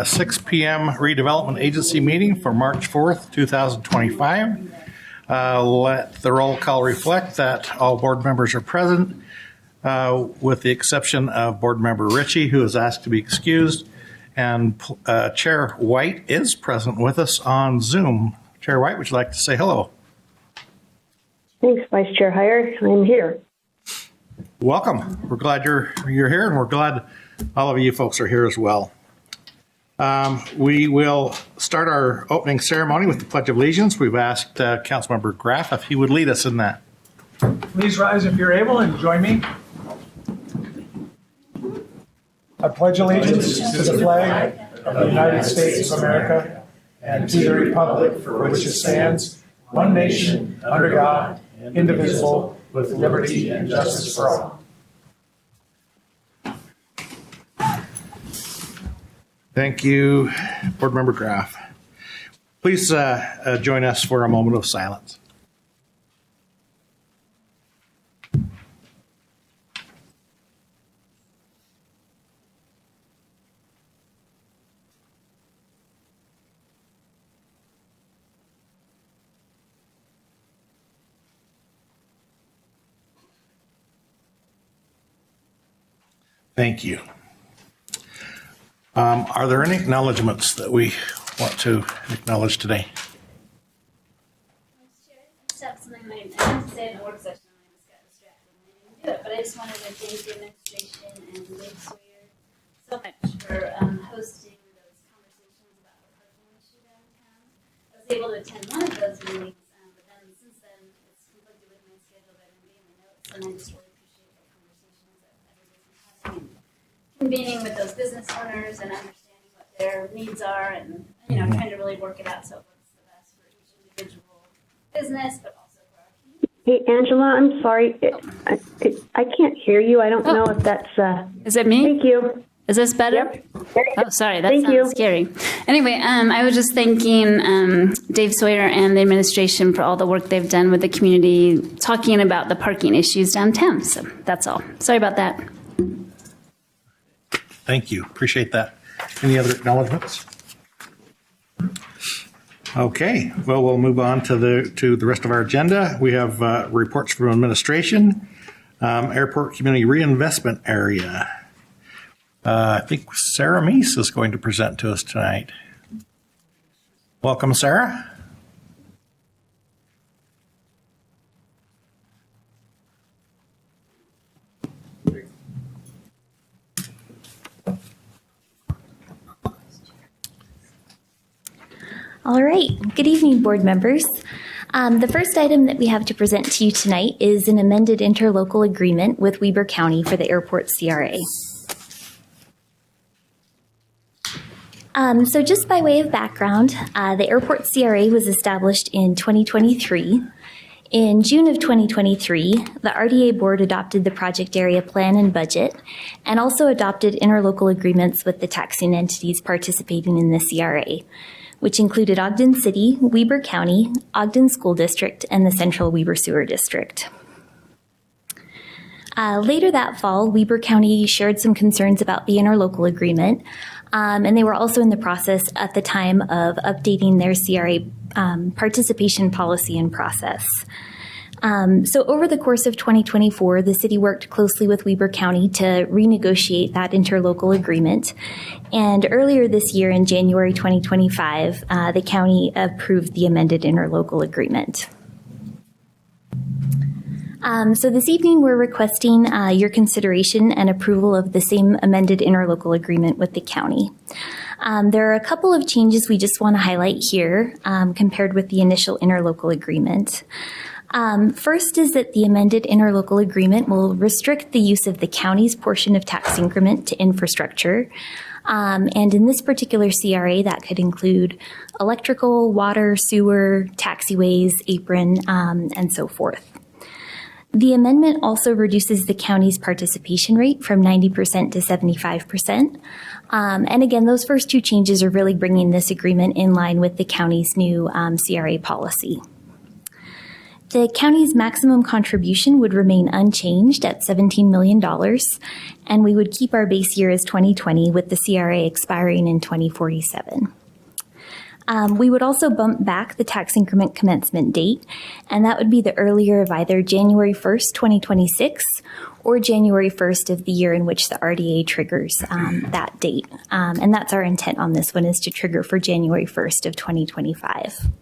6 p.m. redevelopment agency meeting for March 4th, 2025. Let the roll call reflect that all board members are present, with the exception of board member Ritchie, who is asked to be excused, and Chair White is present with us on Zoom. Chair White, would you like to say hello? Thanks, Vice Chair Heyer. I'm here. Welcome. We're glad you're here, and we're glad all of you folks are here as well. We will start our opening ceremony with the Pledge of Allegiance. We've asked Councilmember Graff if he would lead us in that. Please rise if you're able and join me. I pledge allegiance to the flag of the United States of America and to the republic for which it stands, one nation, under God, indivisible, with liberty and justice for all. Thank you, Board Member Graff. Please join us for a moment of silence. Thank you. Are there any acknowledgements that we want to acknowledge today? That's something I meant to say in the work session, and I just got distracted and I didn't do it. But I just wanted to thank the administration and Dave Sawyer so much for hosting those conversations about the parking issue downtown. I was able to attend one of those meetings, but then since then it's conflicted with my schedule that I'm getting my notes, and I just really appreciate the conversations that everybody's been having. Convening with those business owners and understanding what their needs are, and trying to really work it out so what's the best for each individual business, but also for our community. Hey, Angela, I'm sorry. I can't hear you. I don't know if that's... Is it me? Thank you. Is this better? Yep. Oh, sorry. That Thank sounds you. scary. Anyway, I was just thanking Dave Sawyer and the administration for all the work they've done with the community, talking about the parking issues downtown. So that's all. Sorry about that. Thank you. Appreciate that. Any other acknowledgements? Okay. Well, we'll move on to the rest of our agenda. We have reports from administration, airport community reinvestment area. I think Sarah Meese is going to present to us tonight. Welcome, Sarah. All right. Good evening, board members. The first item that we have to present to you tonight is an amended interlocal agreement with Weber County for the airport CRA. So just by way of background, the airport CRA was established in 2023. In June of 2023, the RDA board adopted the project area plan and budget, and also adopted interlocal agreements with the taxing entities participating in the CRA, which included Ogden City, Weber County, Ogden School District, and the Central Weber Sewer District. Later that fall, Weber County shared some concerns about the interlocal agreement, and they were also in the process at the time of updating their CRA participation policy and process. So over the course of 2024, the city worked closely with Weber County to renegotiate that interlocal agreement. And earlier this year, in January 2025, the county approved the amended interlocal agreement. So this evening, we're requesting your consideration and approval of the same amended interlocal agreement with the county. There are a couple of changes we just want to highlight here compared with the initial interlocal agreement. First is that the amended interlocal agreement will restrict the use of the county's portion of tax increment to infrastructure. And in this particular CRA, that could include electrical, water, sewer, taxiways, apron, and so forth. The amendment also reduces the county's participation rate from 90% to 75%. And again, those first two changes are really bringing this agreement in line with the county's new CRA policy. The county's maximum contribution would remain unchanged at $17 million, and we would keep our base year as 2020 with the CRA expiring in 2047. We would also bump back the tax increment commencement date, and that would be the earlier of either January 1st, 2026, or January 1st of the year in which the RDA triggers that date. And that's our intent on this one, is to trigger for January 1st of 2025.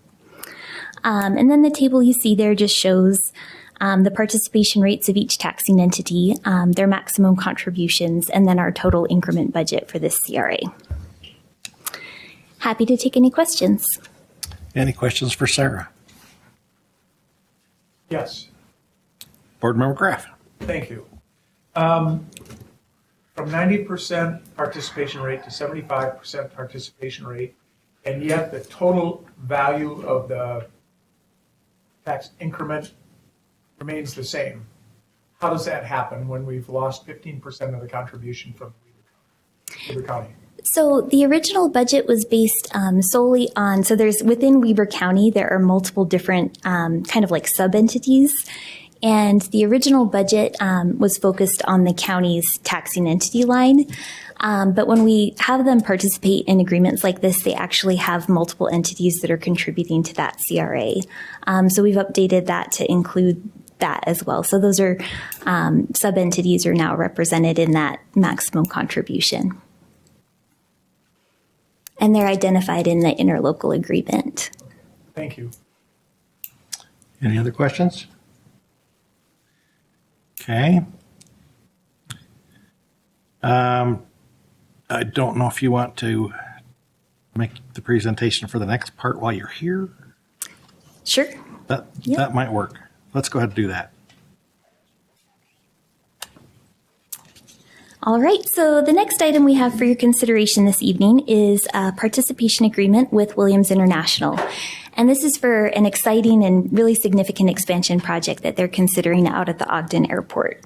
And then the table you see there just shows the participation rates of each taxing entity, their maximum contributions, and then our total increment budget for this CRA. Happy to take any questions. Any questions for Sarah? Yes, Board Member Graff. thank you. From 90% participation rate to 75% participation rate, and yet the total value of the tax increment remains the same. How does that happen when we've lost 15% of the contribution from Weber County? So the original budget was based solely on, so there's within Weber County, there are multiple different kind of like sub-entities. And the original budget was focused on the county's taxing entity line. But when we have them participate in agreements like this, they actually have multiple entities that are contributing to that CRA. So we've updated that to include that as well. So those are sub-entities are now represented in that maximum contribution. And they're identified in the interlocal agreement. Thank you. Any other questions? Okay. I don't know if you want to make the presentation for the next part while you're here. Sure. That might work. Let's go ahead and do that. All right, so the next item we have for your consideration this evening is a participation agreement with Williams International. And this is for an exciting and really significant expansion project that they're considering out at the Ogden Airport.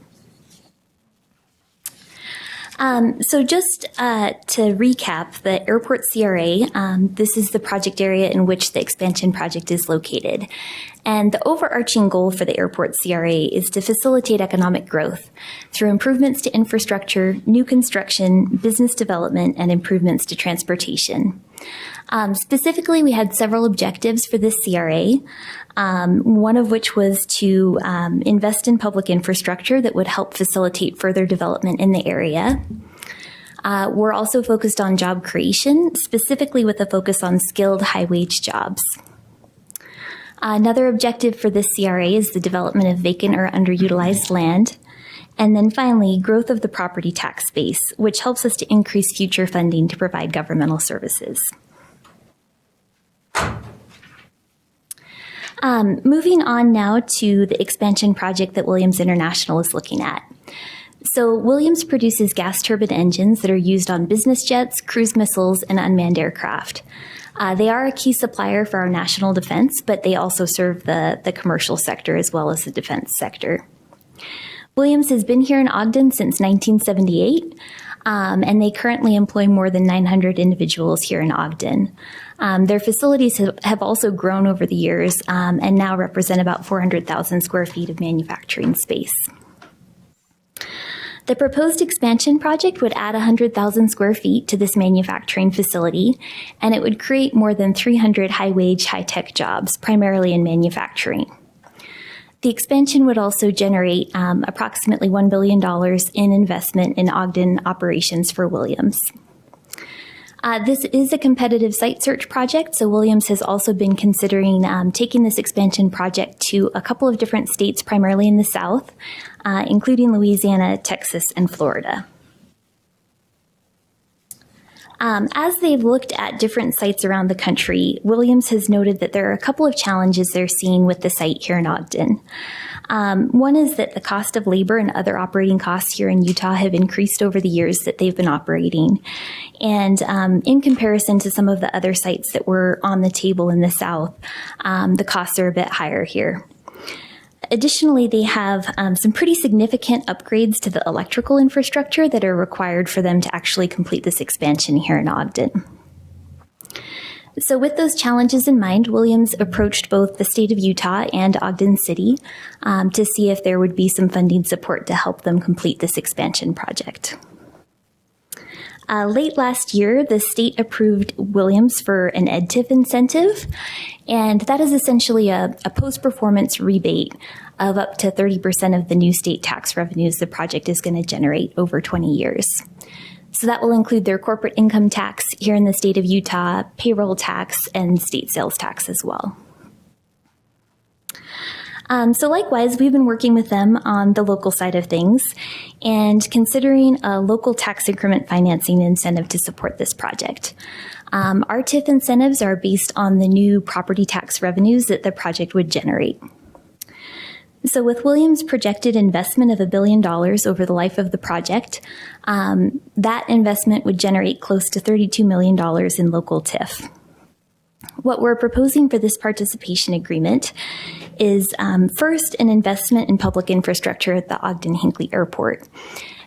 So just to recap, the airport CRA, this is the project area in which the expansion project is located. And the overarching goal for the airport CRA is to facilitate economic growth through improvements to infrastructure, new construction, business development, and improvements to transportation. Specifically, we had several objectives for this CRA, one of which was to invest in public infrastructure that would help facilitate further development in the area. We're also focused on job creation, specifically with a focus on skilled, high-wage jobs. Another objective for this CRA is the development of vacant or underutilized land. And then finally, growth of the property tax base, which helps us to increase future funding to provide governmental services. Moving on now to the expansion project that Williams International is looking at. So Williams produces gas turbine engines that are used on business jets, cruise missiles, and unmanned aircraft. They are a key supplier for our national defense, but they also serve the commercial sector as well as the defense sector. Williams has been here in Ogden since 1978, and they currently employ more than 900 individuals here in Ogden. Their facilities have also grown over the years and now represent about 400,000 square feet of manufacturing space. The proposed expansion project would add 100,000 square feet to this manufacturing facility, and it would create more than 300 high-wage, high-tech jobs, primarily in manufacturing. The expansion would also generate approximately $1 billion in investment in Ogden operations for Williams. This is a competitive site search project, so Williams has also been considering taking this expansion project to a couple of different states, primarily in the South, including Louisiana, Texas, and Florida. As they've looked at different sites around the country, Williams has noted that there are a couple of challenges they're seeing with the site here in Ogden. One is that the cost of labor and other operating costs here in Utah have increased over the years that they've been operating. And in comparison to some of the other sites that were on the table in the South, the costs are a bit higher here. Additionally, they have some pretty significant upgrades to the electrical infrastructure that are required for them to actually complete this expansion here in Ogden. So with those challenges in mind, Williams approached both the state of Utah and Ogden City to see if there would be some funding support to help them complete this expansion project. Late last year, the state approved Williams for an EdTIF incentive, and that is essentially a post-performance rebate of up to 30% of the new state tax revenues the project is going to generate over 20 years. So that will include their corporate income tax here in the state of Utah, payroll tax, and state sales tax as well. So likewise, we've been working with them on the local side of things and considering a local tax increment financing incentive to support this project. Our TIF incentives are based on the new property tax revenues that the project would generate. So with Williams' projected investment of $1 billion over the life of the project, that investment would generate close to $32 million in local TIF. What we're proposing for this participation agreement is first an investment in public infrastructure at the Ogden-Hinckley Airport.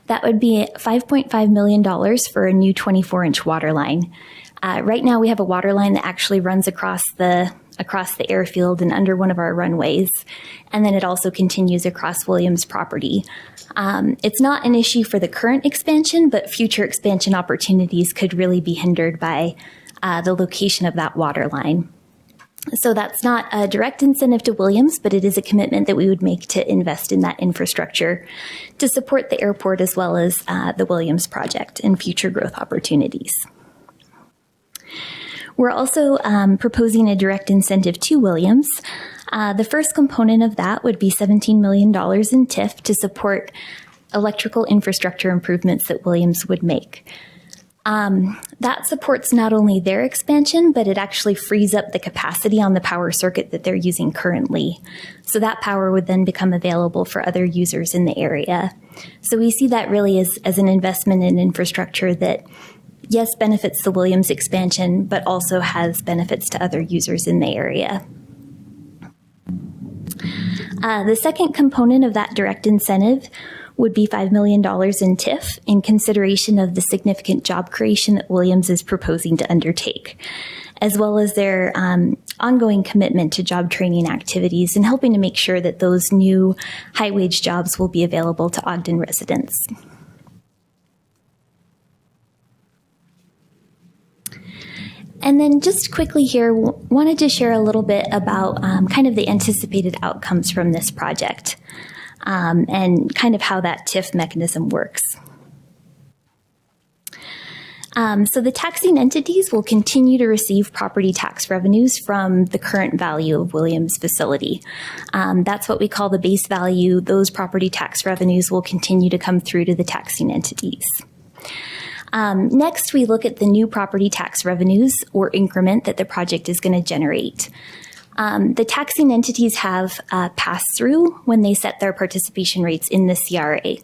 That would be $5.5 million for a new 24-inch water line. Right now we have a water line that actually runs across the airfield and under one of our runways, and then it also continues across Williams' property. It's not an issue for the current expansion, but future expansion opportunities could really be hindered by the location of that water line. So that's not a direct incentive to Williams, but it is a commitment that we would make to invest in that infrastructure to support the airport as well as the Williams project and future growth opportunities. We're also proposing a direct incentive to Williams. The first component of that would be $17 million in TIF to support electrical infrastructure improvements that Williams would make. That supports not only their expansion, but it actually frees up the capacity on the power circuit that they're using currently. So that power would then become available for other users in the area. So we see that really as an investment in infrastructure that, yes, benefits the Williams expansion, but also has benefits to other users in the area. The second component of that direct incentive would be $5 million in TIF in consideration of the significant job creation that Williams is proposing to undertake, as well as their ongoing commitment to job training activities and helping to make sure that those new high-wage jobs will be available to Ogden residents. And then just quickly here, wanted to share a little bit about kind of the anticipated outcomes from this project. And kind of how that TIF mechanism works. So the taxing entities will continue to receive property tax revenues from the current value of Williams' facility. That's what we call the base value. Those property tax revenues will continue to come through to the taxing entities. Next, we look at the new property tax revenues or increment that the project is going to generate. The taxing entities have pass-through when they set their participation rates in the CRA.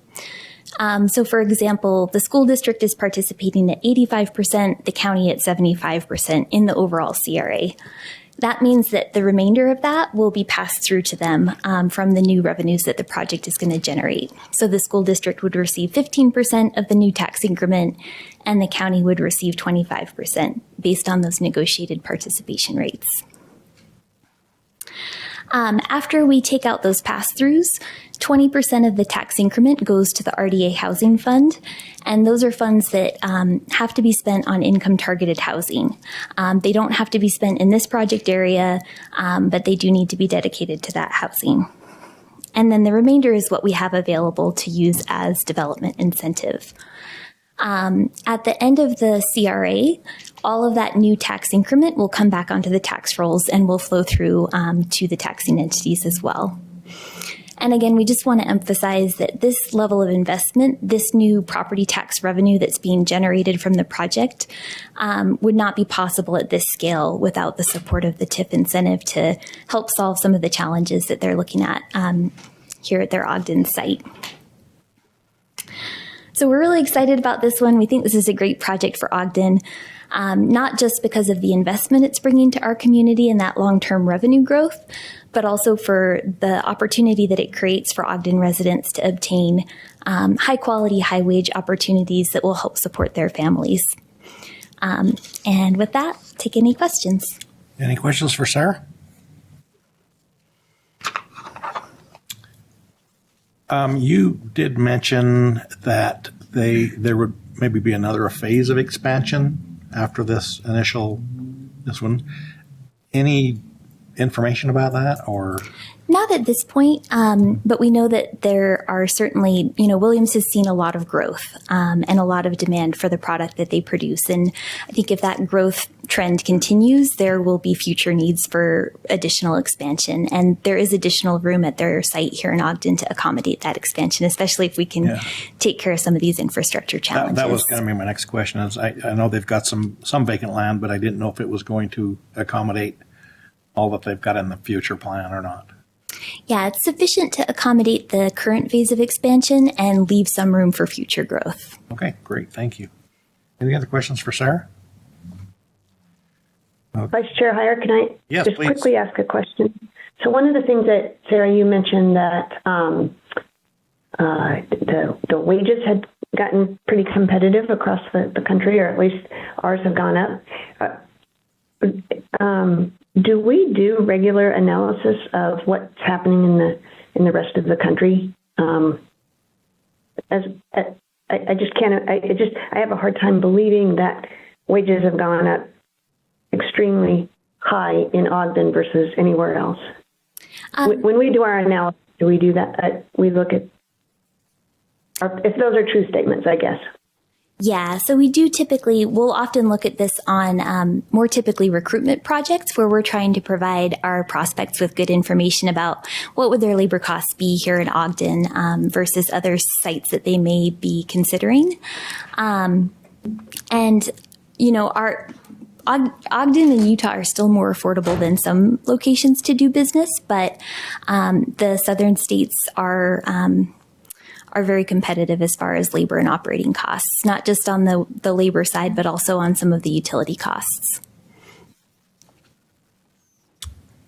So for example, the school district is participating at 85%, the county at 75% in the overall CRA. That means that the remainder of that will be passed through to them from the new revenues that the project is going to generate. So the school district would receive 15% of the new tax increment, and the county would receive 25% based on those negotiated participation rates. After we take out those pass-throughs, 20% of the tax increment goes to the RDA Housing Fund, and those are funds that have to be spent on income-targeted housing. They don't have to be spent in this project area, but they do need to be dedicated to that housing. And then the remainder is what we have available to use as development incentive. At the end of the CRA, all of that new tax increment will come back onto the tax rolls and will flow through to the taxing entities as well. And again, we just want to emphasize that this level of investment, this new property tax revenue that's being generated from the project would not be possible at this scale without the support of the TIF incentive to help solve some of the challenges that they're looking at here at their Ogden site. So we're really excited about this one. We think this is a great project for Ogden, not just because of the investment it's bringing to our community and that long-term revenue growth, but also for the opportunity that it creates for Ogden residents to obtain high-quality, high-wage opportunities that will help support their families. And with that, take any questions. Any questions for Sarah? You did mention that there would maybe be another phase of expansion after this one. Any information about that, or? Not at this point, but we know that there are certainly, Williams has seen a lot of growth and a lot of demand for the product that they produce. And I think if that growth trend continues, there will be future needs for additional expansion. And there is additional room at their site here in Ogden to accommodate that expansion, especially if we can take care of some of these infrastructure challenges. That was going to be my next question. I know they've got some vacant land, but I didn't know if it was going to accommodate all that they've got in the future plan or not. Yeah, it's sufficient to accommodate the current phase of expansion and leave some room for future growth. Okay, great. Thank you. Any other questions for Sarah? Vice Chair Heyer, can I Yes, just please. quickly ask a question? So one of the things that, Sarah, you mentioned that the wages had gotten pretty competitive across the country, or at least ours have gone up. Do we do regular analysis of what's happening in the rest of the country? I just can't. I have a hard time believing that wages have gone up extremely high in Ogden versus anywhere else. When we do our analysis, do we do that? We look at if those are true statements, I guess. Yeah, so we'll often look at this on more typically recruitment projects where we're trying to provide our prospects with good information about what would their labor costs be here in Ogden versus other sites that they may be considering. Our Ogden and Utah are still more affordable than some locations to do business, but the southern states are very competitive as far as labor and operating costs, not just on the labor side, but also on some of the utility costs.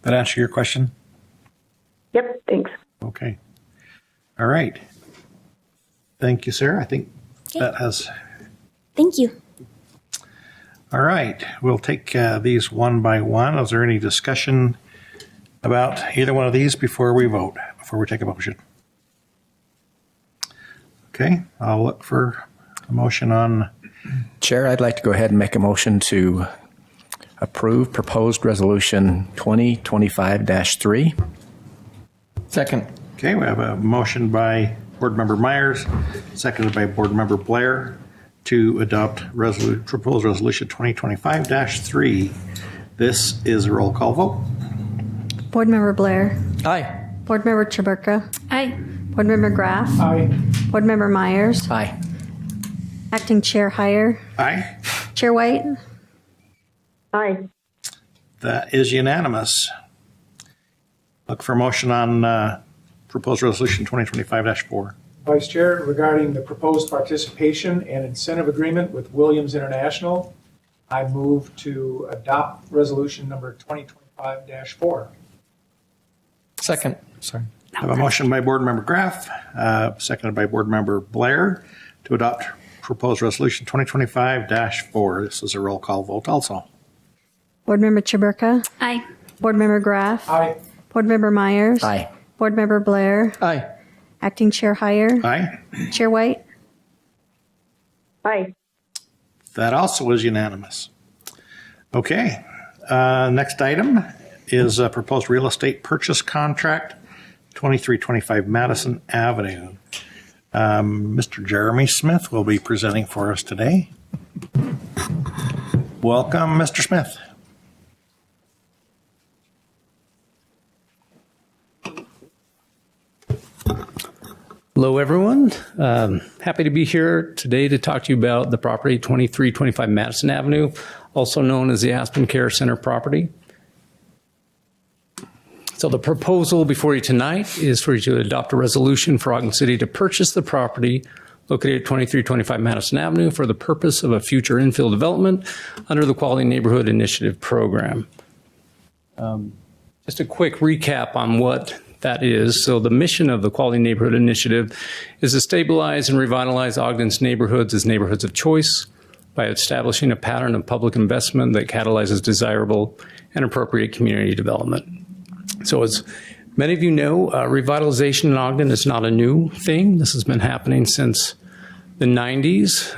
That answer your question? Yep, thanks. Okay. All right. Thank you, Sarah. I think that has... Thank you. All right. We'll take these one by one. Is there any discussion about either one of these before we vote, before we take a motion? Okay. I'll look for a motion on... Chair, I'd like to go ahead and make a motion to approve proposed resolution 2025-3. Second. Okay. We have a motion by Board Member Myers, seconded by Board Member Blair, to adopt proposed resolution 2025-3. This is a roll call vote. Board Member Blair. Aye. Board Member Chaburka. Aye. Board Member Graff. Aye. Board Member Myers. Aye. Acting Chair Heyer. Aye. Chair White. Aye. That is unanimous. Look for a motion on proposed resolution 2025-4. Vice Chair, regarding the proposed participation and incentive agreement with Williams International, I move to adopt resolution number 2025-4. Second. Sorry. I have a motion by Board Member Graff, seconded by Board Member Blair, to adopt proposed resolution 2025-4. This is a roll call vote also. Board Member Chaburka. Aye. Board Member Graff. Aye. Board Member Myers. Aye. Board Member Blair. Aye. Acting Chair Heyer. Aye. Chair White. Aye. That also is unanimous. Okay. Next item is a proposed real estate purchase contract, 2325 Madison Avenue. Mr. Jeremy Smith will be presenting for us today. Welcome, Mr. Smith. Hello, everyone. Happy to be here today to talk to you about the property 2325 Madison Avenue, also known as the Aspen Care Center property. So the proposal before you tonight is for you to adopt a resolution for Ogden City to purchase the property located at 2325 Madison Avenue for the purpose of a future infill development under the Quality Neighborhood Initiative program. Just a quick recap on what that is. So the mission of the Quality Neighborhood Initiative is to stabilize and revitalize Ogden's neighborhoods as neighborhoods of choice, by establishing a pattern of public investment that catalyzes desirable and appropriate community development. So as many of you know, revitalization in Ogden is not a new thing. This has been happening since the 90s,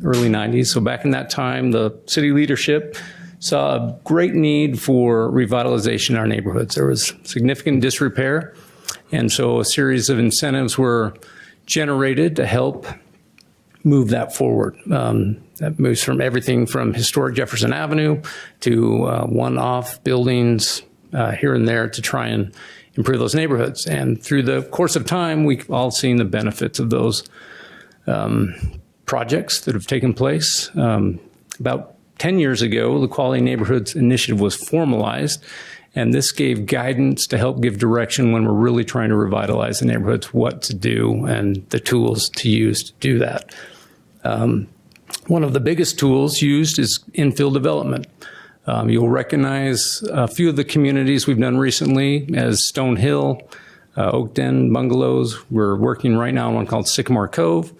early 90s. So back in that time, the city leadership saw a great need for revitalization in our neighborhoods. There was significant disrepair, and so a series of incentives were generated to help move that forward. That moves from everything from historic Jefferson Avenue to one-off buildings here and there to try and improve those neighborhoods. And through the course of time, we've all seen the benefits of those projects that have taken place. About 10 years ago, the Quality Neighborhoods Initiative was formalized, and this gave guidance to help give direction when we're really trying to revitalize the neighborhoods, what to do and the tools to use to do that. One of the biggest tools used is infill development. You'll recognize a few of the communities we've done recently as Stone Hill, OGDEN bungalows. We're working right now on one called Sycamore Cove.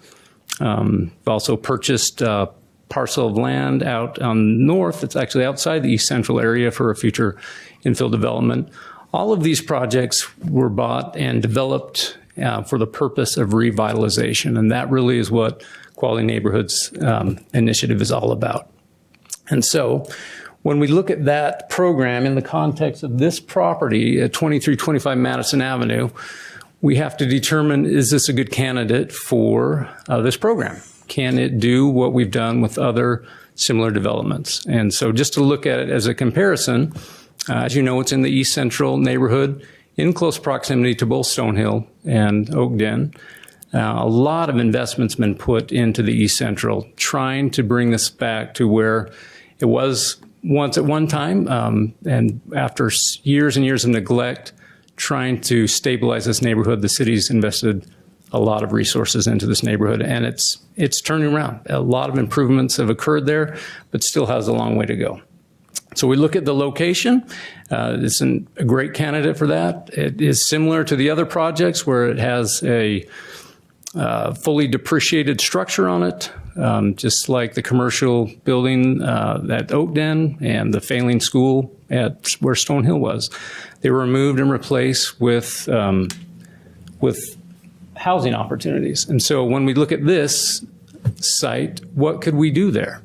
We've also purchased a parcel of land out on north. It's actually outside the East Central area for a future infill development. All of these projects were bought and developed for the purpose of revitalization, and that really is what Quality Neighborhoods Initiative is all about. And so when we look at that program in the context of this property at 2325 Madison Avenue, we have to determine, is this a good candidate for this program? Can it do what we've done with other similar developments? And so just to look at it as a comparison, as you know, it's in the East Central neighborhood in close proximity to both Stonehill and Ogden. A lot of investment's been put into the East Central, trying to bring this back to where it was once at one time, and after years and years of neglect, trying to stabilize this neighborhood. The city's invested a lot of resources into this neighborhood, and it's turning around. A lot of improvements have occurred there, but still has a long way to go. So we look at the location. It's a great candidate for that. It is similar to the other projects where it has a fully depreciated structure on it, just like the commercial building at Oakden and the failing school at where Stonehill was. They were removed and replaced with housing opportunities. And so when we look at this site, what could we do there?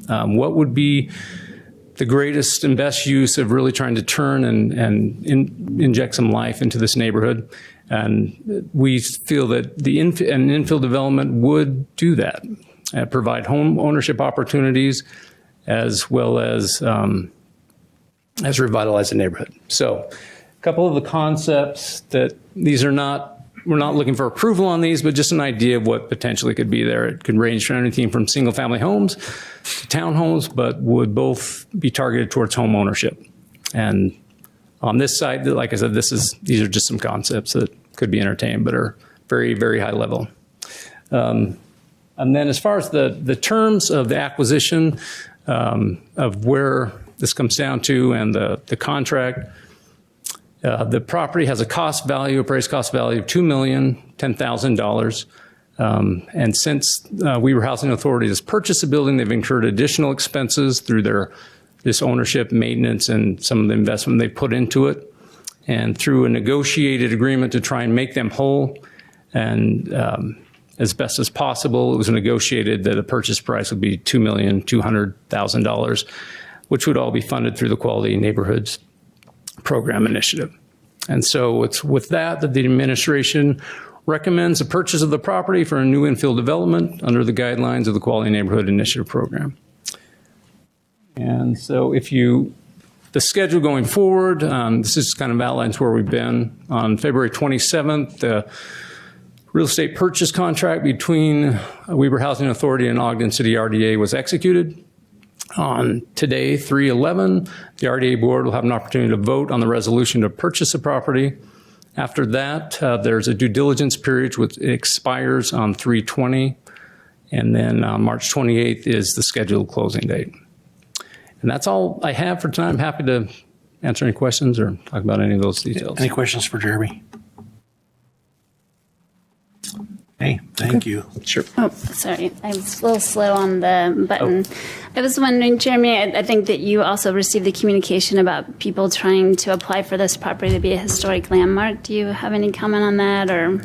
What would be the greatest and best use of really trying to turn and inject some life into this neighborhood? And we feel that an infill development would do that, provide home ownership opportunities as well as revitalize the neighborhood. So a couple of the concepts that we're not looking for approval on these, but just an idea of what potentially could be there. It could range from anything from single family homes to townhomes, but would both be targeted towards home ownership. And on this side, like I said, these are just some concepts that could be entertained, but are very, very high level. And then as far as the terms of the acquisition, of where this comes down to and the contract, the property has a appraised cost value of $2,010,000. And since Weber Housing Authority has purchased the building, they've incurred additional expenses through this ownership, maintenance, and some of the investment they put into it. And through a negotiated agreement to try and make them whole and as best as possible, it was negotiated that a purchase price would be $2,200,000, which would all be funded through the Quality Neighborhoods Program Initiative. And so it's with that the administration recommends the purchase of the property for a new infill development under the guidelines of the Quality Neighborhood Initiative Program. And so the schedule going forward, this is kind of outlines where we've been. On February 27th, the real estate purchase contract between Weber Housing Authority and Ogden City RDA was executed. On today, 3/11, the RDA board will have an opportunity to vote on the resolution to purchase the property. After that, there's a due diligence period which expires on 3/20, and then March 28th is the scheduled closing date. And that's all I have for tonight. I'm happy to answer any questions or talk about any of those details. Any questions for Jeremy? Hey, thank Thank you. Sure. Oh, sorry. I was a little slow on the button. I was wondering, Jeremy, I think that you also received the communication about people trying to apply for this property to be a historic landmark. Do you have any comment on that, or?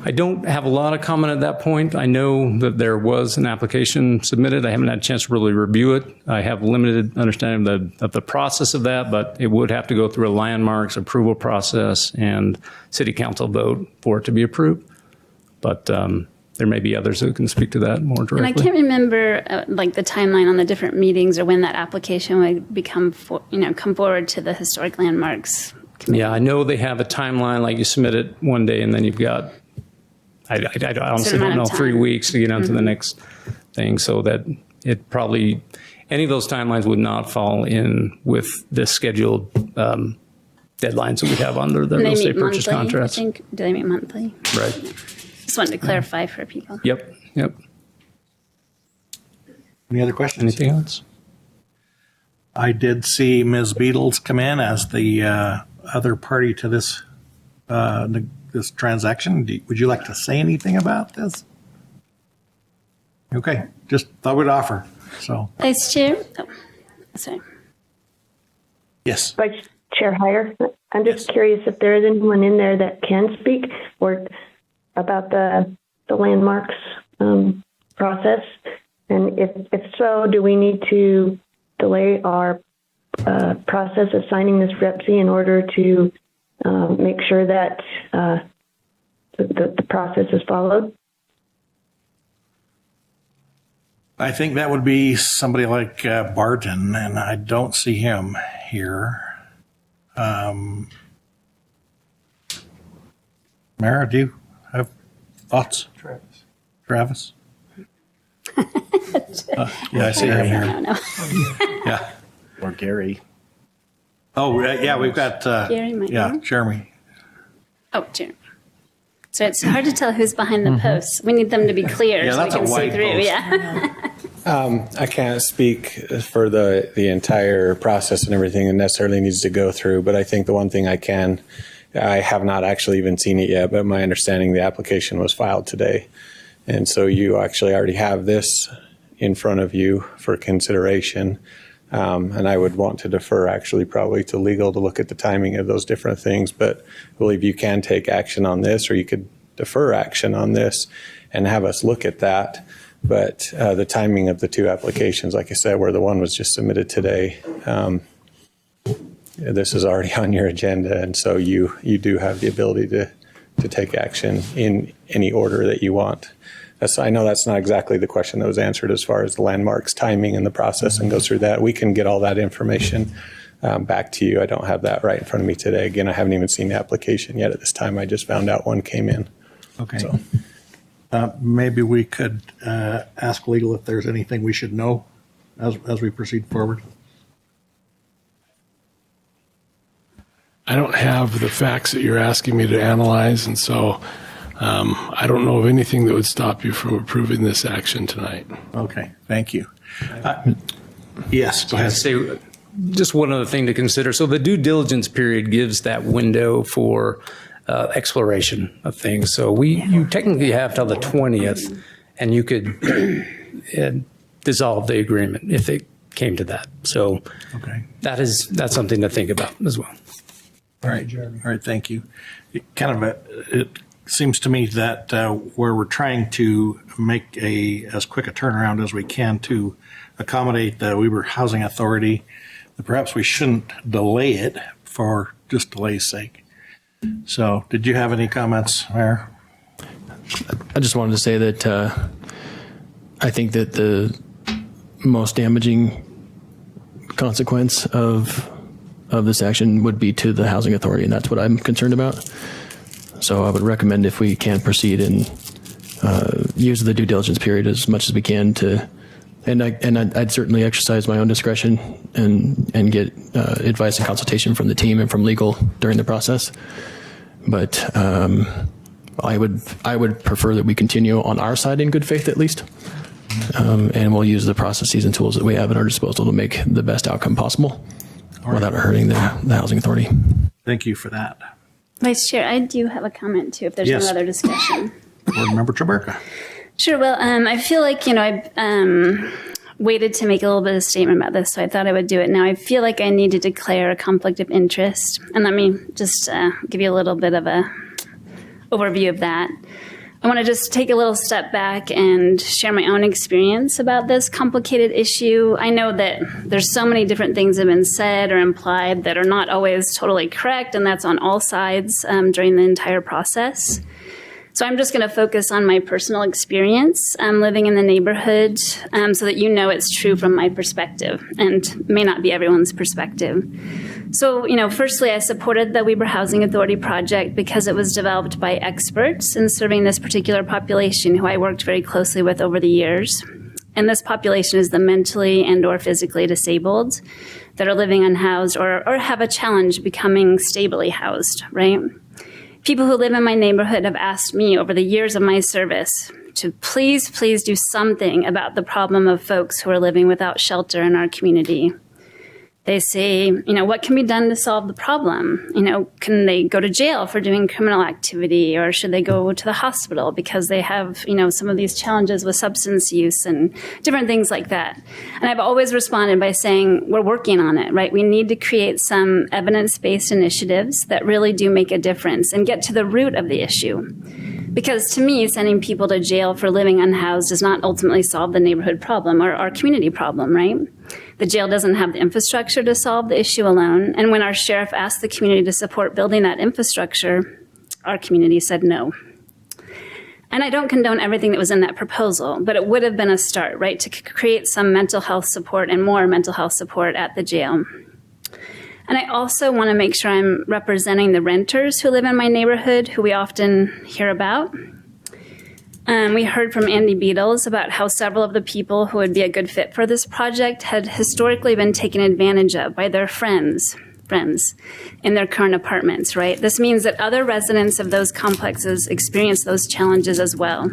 I don't have a lot of comment at that point. I know that there was an application submitted. I haven't had a chance to really review it. I have limited understanding of the process of that, but it would have to go through a landmarks approval process and city council vote for it to be approved. But there may be others who can speak to that more directly. And I can't remember like the timeline on the different meetings or when that application would come forward to the historic landmarks committee. Yeah, I know they have a timeline, like you submit it one day and then you've got, I honestly don't know, 3 weeks to get on to the next thing, so that it probably, any of those timelines would not fall in with the scheduled deadlines that we have under the And real they estate meet purchase monthly, contracts. I think. Do they meet monthly? Right. Just wanted to clarify for people. Yep. Any other questions? Anything else? I did see Ms. Beatles come in as the other party to this this transaction. Would you like to say anything about this? Okay, just thought we'd offer. So Vice Chair? Oh, sorry. yes, Vice Chair Heyer, I'm just curious if there is anyone in there that can speak or about the landmarks process, and if so, do we need to delay our process of signing this REPC in order to make sure that the process is followed? I think that would be somebody like Barton, and I don't see him here. Mara, do you have thoughts? Travis? Yeah, I see him I here. don't know. Yeah. Or Gary. Oh, yeah, we've got, Gary might know. Jeremy. Oh, Jeremy. So it's hard to tell who's behind the posts. We need them to be clear Yeah, so we that's a can see white through. post. Yeah. I can't speak for the entire process and everything it necessarily needs to go through, but I think the one thing I have not actually even seen it yet, but my understanding the application was filed today. And so you actually already have this in front of you for consideration. And I would want to defer actually probably to legal to look at the timing of those different things, but I believe you can take action on this, or you could defer action on this and have us look at that. But the timing of the two applications, like I said, where the one was just submitted today, this is already on your agenda. And so you do have the ability to take action in any order that you want. I know that's not exactly the question that was answered as far as the landmarks timing and the process and go through that. We can get all that information back to you. I don't have that right in front of me today. Again, I haven't even seen the application yet at this time. I just found out one came in. Okay. So. Maybe we could ask legal if there's anything we should know as we proceed forward. I don't have the facts that you're asking me to analyze, and so I don't know of anything that would stop you from approving this action tonight. Okay, thank you. Yes, go ahead. I'd say just one other thing to consider. So the due diligence period gives that window for exploration of things. So you technically have till the 20th, and you could dissolve the agreement if it came to that. So Okay. that's something to think about as well. All right. All right. Thank you. It seems to me that where we're trying to make as quick a turnaround as we can to accommodate the Weber Housing Authority, that perhaps we shouldn't delay it for just delay's sake. So, did you have any comments, Mayor? I just wanted to say that I think that the most damaging consequence of this action would be to the housing authority, and that's what I'm concerned about. So I would recommend if we can proceed and use the due diligence period as much as we can to, and I'd certainly exercise my own discretion and get advice and consultation from the team and from legal during the process. But I would prefer that we continue on our side in good faith at least, and we'll use the processes and tools that we have at our disposal to make the best outcome possible without hurting the housing authority. Thank you for that. Vice Chair, I do have a comment too, if there's Yes. no other discussion. Board Member Traberka. Sure. Well, I feel like, I waited to make a little bit of a statement about this, so I thought I would do it now. I feel like I need to declare a conflict of interest. And let me just give you a little bit of a overview of that. I want to just take a little step back and share my own experience about this complicated issue. I know that there's so many different things that have been said or implied that are not always totally correct, and that's on all sides during the entire process. So I'm just going to focus on my personal experience living in the neighborhood so that you know it's true from my perspective and may not be everyone's perspective. So, firstly, I supported the Weber Housing Authority project because it was developed by experts in serving this particular population who I worked very closely with over the years. And this population is the mentally and or physically disabled that are living unhoused or have a challenge becoming stably housed, right? People who live in my neighborhood have asked me over the years of my service to please do something about the problem of folks who are living without shelter in our community. They say, what can be done to solve the problem? Can they go to jail for doing criminal activity, or should they go to the hospital because they have, some of these challenges with substance use and different things like that? And I've always responded by saying, we're working on it, right? We need to create some evidence-based initiatives that really do make a difference and get to the root of the issue. Because to me, sending people to jail for living unhoused does not ultimately solve the neighborhood problem or our community problem, right? The jail doesn't have the infrastructure to solve the issue alone. And when our sheriff asked the community to support building that infrastructure, our community said no. And I don't condone everything that was in that proposal, but it would have been a start, right, to create some mental health support and more mental health support at the jail. And I also want to make sure I'm representing the renters who live in my neighborhood, who we often hear about. We heard from Andy Beatles about how several of the people who would be a good fit for this project had historically been taken advantage of by their friends in their current apartments, right? This means that other residents of those complexes experience those challenges as well.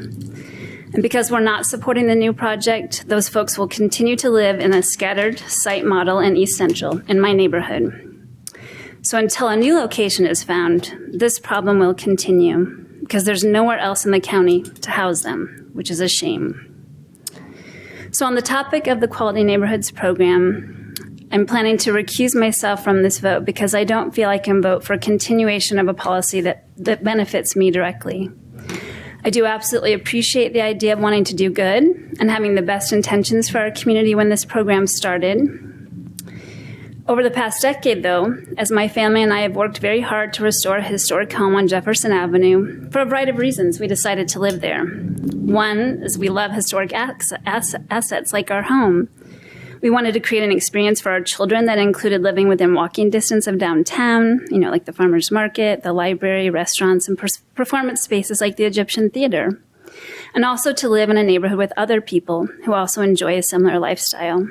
And because we're not supporting the new project, those folks will continue to live in a scattered site model in East Central, in my neighborhood. So until a new location is found, this problem will continue because there's nowhere else in the county to house them, which is a shame. So on the topic of the Quality Neighborhoods program, I'm planning to recuse myself from this vote because I don't feel I can vote for continuation of a policy that benefits me directly. I do absolutely appreciate the idea of wanting to do good and having the best intentions for our community when this program started. Over the past decade, though, as my family and I have worked very hard to restore a historic home on Jefferson Avenue, for a variety of reasons, we decided to live there. One is we love historic assets like our home. We wanted to create an experience for our children that included living within walking distance of downtown, like the farmer's market, the library, restaurants, and performance spaces like the Egyptian Theater. And also to live in a neighborhood with other people who also enjoy a similar lifestyle.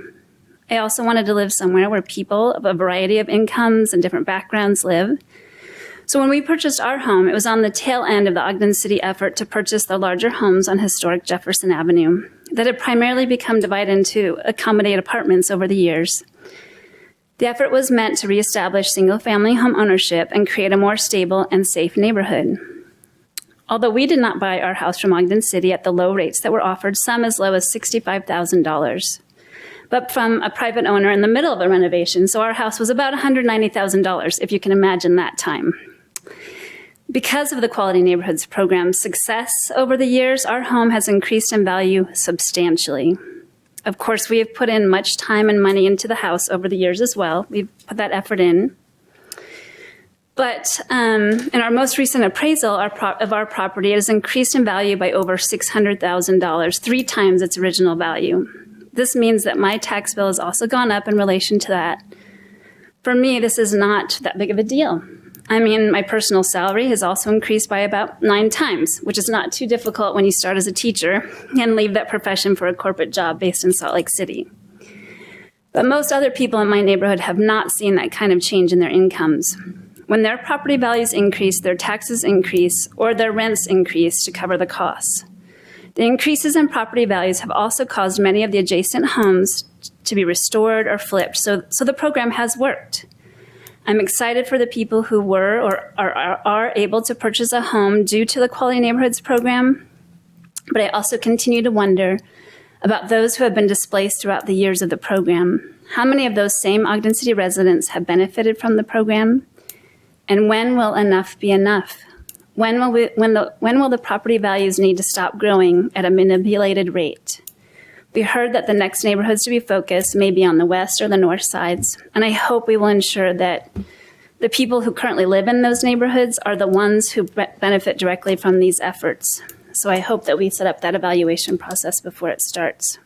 I also wanted to live somewhere where people of a variety of incomes and different backgrounds live. So when we purchased our home, it was on the tail end of the Ogden City effort to purchase the larger homes on historic Jefferson Avenue that had primarily become divided to accommodate apartments over the years. The effort was meant to reestablish single-family home ownership and create a more stable and safe neighborhood. Although we did not buy our house from Ogden City at the low rates that were offered, some as low as $65,000. But from a private owner in the middle of a renovation, so our house was about $190,000, if you can imagine that time. Because of the Quality Neighborhoods program's success over the years, our home has increased in value substantially. Of course, we have put in much time and money into the house over the years as well. We've put that effort in. But in our most recent appraisal of our property, it has increased in value by over $600,000, 3 times its original value. This means that my tax bill has also gone up in relation to that. For me, this is not that big of a deal. I mean, my personal salary has also increased by about 9 times, which is not too difficult when you start as a teacher and leave that profession for a corporate job based in Salt Lake City. But most other people in my neighborhood have not seen that kind of change in their incomes. When their property values increase, their taxes increase, or their rents increase to cover the costs. The increases in property values have also caused many of the adjacent homes to be restored or flipped, so the program has worked. I'm excited for the people who were or are able to purchase a home due to the Quality Neighborhoods program, But I also continue to wonder about those who have been displaced throughout the years of the program. How many of those same Ogden City residents have benefited from the program? And when will enough be enough? When will the property values need to stop growing at a manipulated rate? We heard that the next neighborhoods to be focused may be on the west or the north sides, and I hope we will ensure that the people who currently live in those neighborhoods are the ones who benefit directly from these efforts. So I hope that we set up that evaluation process before it starts.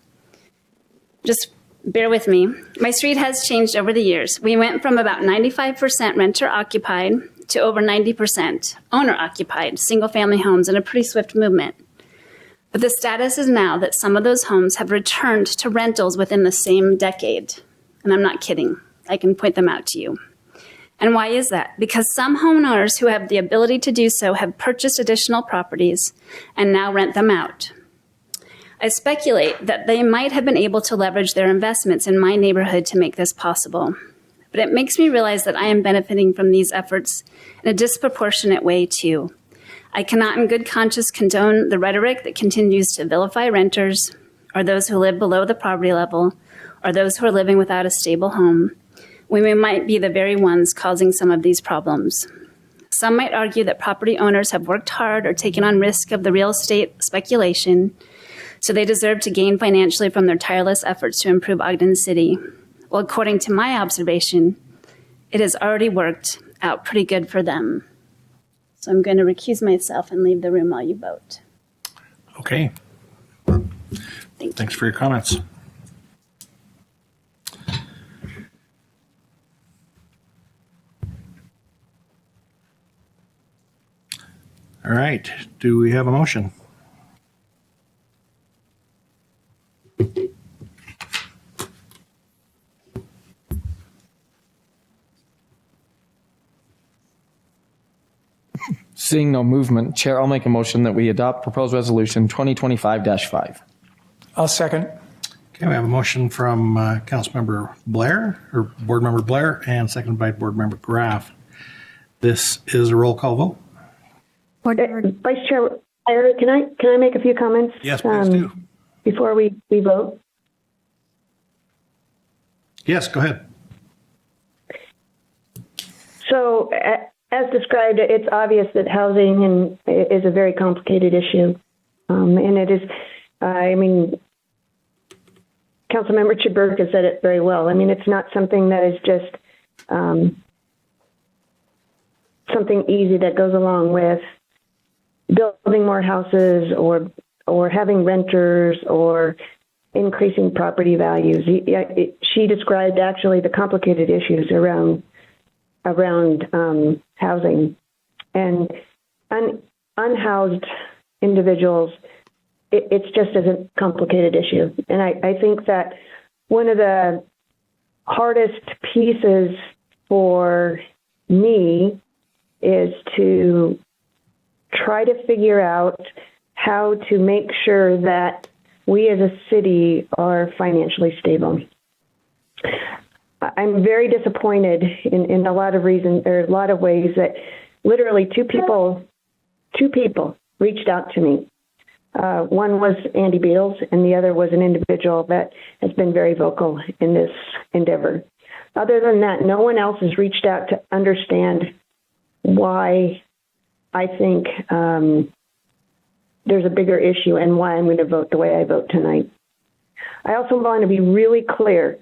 Just bear with me. My street has changed over the years. We went from about 95% renter occupied to over 90% owner occupied single family homes in a pretty swift movement. But the status is now that some of those homes have returned to rentals within the same decade. And I'm not kidding. I can point them out to you. And why is that? Because some homeowners who have the ability to do so have purchased additional properties and now rent them out. I speculate that they might have been able to leverage their investments in my neighborhood to make this possible. But it makes me realize that I am benefiting from these efforts in a disproportionate way too. I cannot in good conscience condone the rhetoric that continues to vilify renters or those who live below the poverty level or those who are living without a stable home, when we might be the very ones causing some of these problems. Some might argue that property owners have worked hard or taken on risk of the real estate speculation, so they deserve to gain financially from their tireless efforts to improve Ogden City. Well, according to my observation, it has already worked out pretty good for them. So I'm going to recuse myself and leave the room while you vote. Okay. Thanks for your comments. All right. Do we have a motion? Seeing no movement, Chair, I'll make a motion that we adopt proposed resolution 2025-5. I'll second. Okay, we have a motion from Councilmember Blair, or Board Member Blair, and seconded by Board Member Graff. This is a roll call vote. Vice Chair, can I make a few comments? Yes, please do. Before we vote? Yes, go ahead. So, as described, it's obvious that housing is a very complicated issue. And it is, Councilmember Chaburka said it very well. I mean, it's not something that is just something easy that goes along with building more houses or having renters or increasing property values. She described actually the complicated issues around housing and unhoused individuals. It's just as a complicated issue. And I think that one of the hardest pieces for me is to try to figure out how to make sure that we as a city are financially stable. I'm very disappointed in a lot of reasons, or a lot of ways, that literally two people reached out to me. One was Andy Beals, and the other was an individual that has been very vocal in this endeavor. Other than that, no one else has reached out to understand why I think there's a bigger issue and why I'm going to vote the way I vote tonight. I also want to be really clear,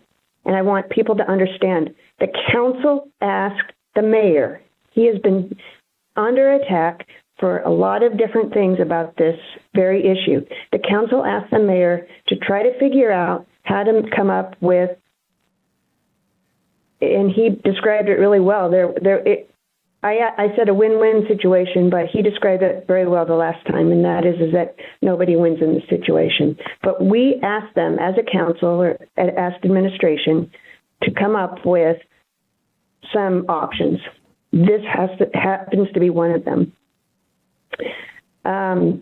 and I want people to understand, the council asked the mayor. He has been under attack for a lot of different things about this very issue. The council asked the mayor to try to figure out how to come up with, and he described it really well. I said a win-win situation, but he described it very well the last time, and that is that nobody wins in this situation. But we asked them as a council, or asked administration, to come up with some options. This happens to be one of them. A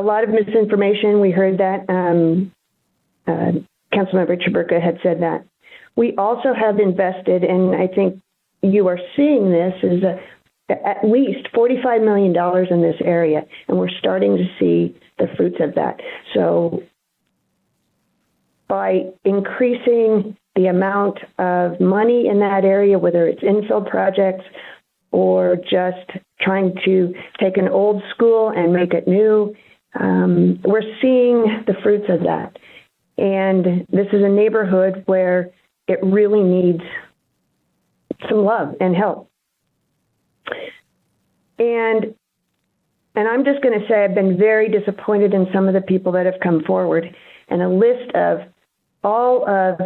lot of misinformation. We heard that. Councilmember Chaburka had said that. We also have invested, and I think you are seeing this, is at least $45 million in this area, and we're starting to see the fruits of that. So by increasing the amount of money in that area, whether it's infill projects or just trying to take an old school and make it new, we're seeing the fruits of that. And this is a neighborhood where it really needs some love and help. And I'm just going to say I've been very disappointed in some of the people that have come forward, and a list of all of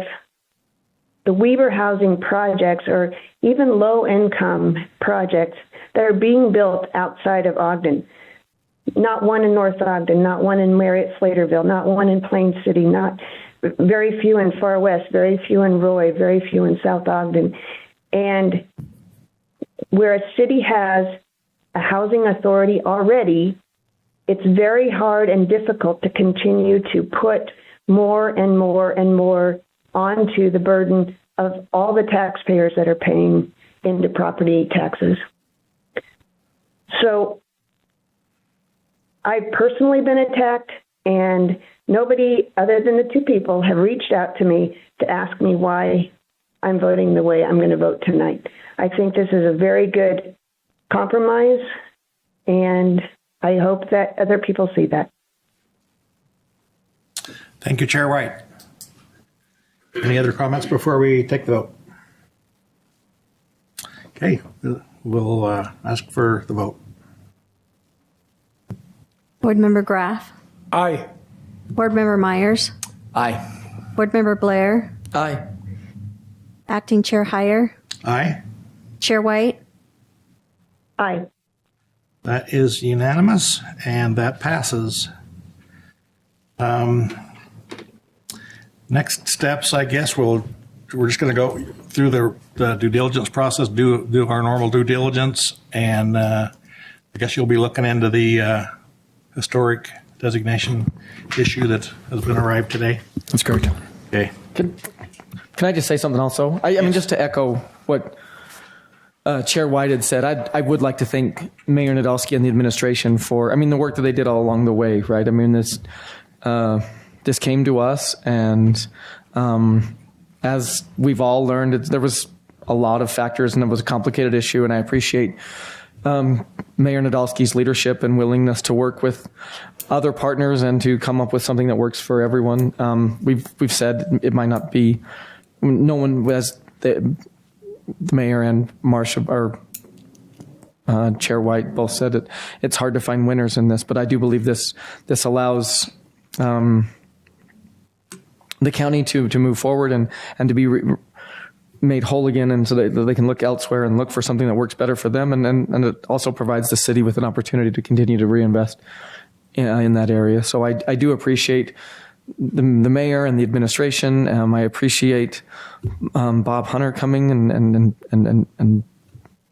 the Weber housing projects or even low-income projects that are being built outside of Ogden. Not one in North Ogden, not one in Marriott-Slaterville, not one in Plain City, not very few in Far West, very few in Roy, very few in South Ogden. And where a city has a housing authority already, it's very hard and difficult to continue to put more and more and more onto the burden of all the taxpayers that are paying into property taxes. So I've personally been attacked, and nobody other than the two people have reached out to me to ask me why I'm voting the way I'm going to vote tonight. I think this is a very good compromise, and I hope that other people see that. Thank you, Chair White. Any other comments before we take the vote? Okay, we'll ask for the vote. Board Member Graff. Aye. Board Member Myers. Aye. Board Member Blair. Aye. Acting Chair Heyer. Aye. Chair White. Aye. That is unanimous, and that passes. Next steps, I guess, we're just going to go through the due diligence process, do our normal due diligence, and I guess you'll be looking into the historic designation issue that has been arrived today. That's correct. Okay. Can I just say something also? I mean, just to echo what Chair White had said, I would like to thank Mayor Nadolski and the administration for, the work that they did all along the way, right? I mean, this came to us, and as we've all learned, there was a lot of factors, and it was a complicated issue, and I appreciate Mayor Nadolski's leadership and willingness to work with other partners and to come up with something that works for everyone. We've said it might not be, no one, as the mayor and Marcia or Chair White both said it, it's hard to find winners in this, but I do believe this allows the county to move forward and to be made whole again, and so that they can look elsewhere and look for something that works better for them, and it also provides the city with an opportunity to continue to reinvest in that area. So I do appreciate the mayor and the administration. I appreciate Bob Hunter coming and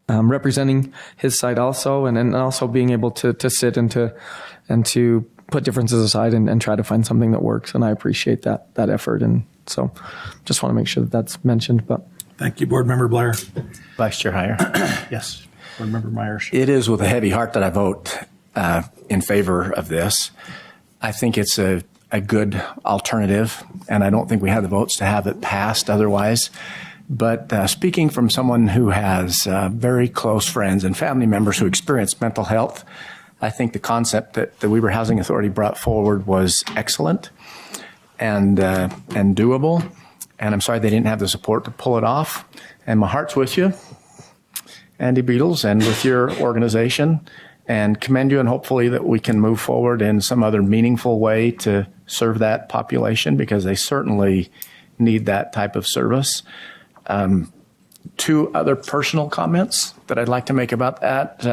representing his side also, and also being able to sit and to put differences aside and try to find something that works. And I appreciate that effort. And so just want to make sure that that's mentioned. But Thank you, Board Member Blair. Vice Chair Heyer. Yes, Board Member Myers. It is with a heavy heart that I vote in favor of this. I think it's a good alternative, and I don't think we have the votes to have it passed otherwise. But speaking from someone who has very close friends and family members who experience mental health, I think the concept that the Weber Housing Authority brought forward was excellent and doable. And I'm sorry they didn't have the support to pull it off. And my heart's with you, Andy Beatles, and with your organization, and commend you, and hopefully that we can move forward in some other meaningful way to serve that population, because they certainly need that type of service. Two other personal comments that I'd like to make about that.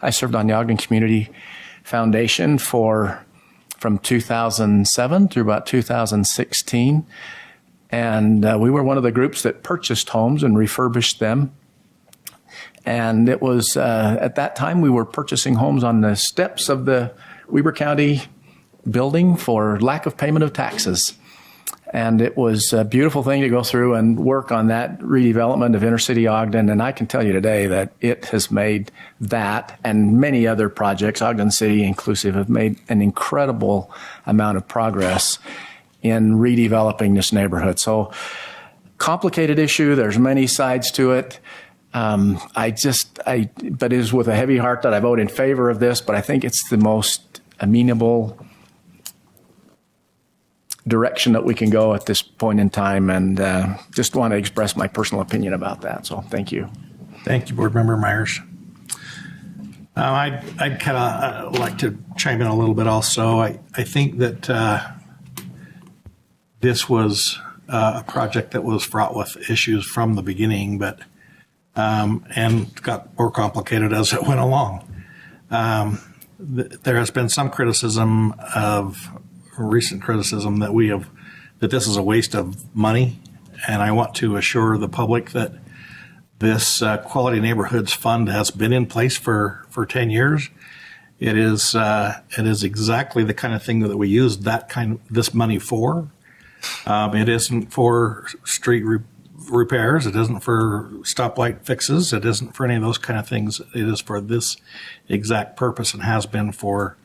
I served on the Ogden Community Foundation from 2007 through about 2016. And we were one of the groups that purchased homes and refurbished them. And it was, at that time, we were purchasing homes on the steps of the Weber County building for lack of payment of taxes. And it was a beautiful thing to go through and work on that redevelopment of inner city Ogden. And I can tell you today that it has made that and many other projects, Ogden City inclusive, have made an incredible amount of progress in redeveloping this neighborhood. So complicated issue. There's many sides to it. But it is with a heavy heart that I vote in favor of this, but I think it's the most amenable direction that we can go at this point in time, and just want to express my personal opinion about that. So thank you. Thank you, Board Member Myers. I'd kind of like to chime in a little bit also. I think that this was a project that was fraught with issues from the beginning, but and got more complicated as it went along. There has been some criticism recent criticism that this is a waste of money, and I want to assure the public that this Quality Neighborhoods Fund has been in place for 10 years. It is exactly the kind of thing that we use this money for. It isn't for street repairs. It isn't for stoplight fixes. It isn't for any of those kind of things. It is for this exact purpose and has been for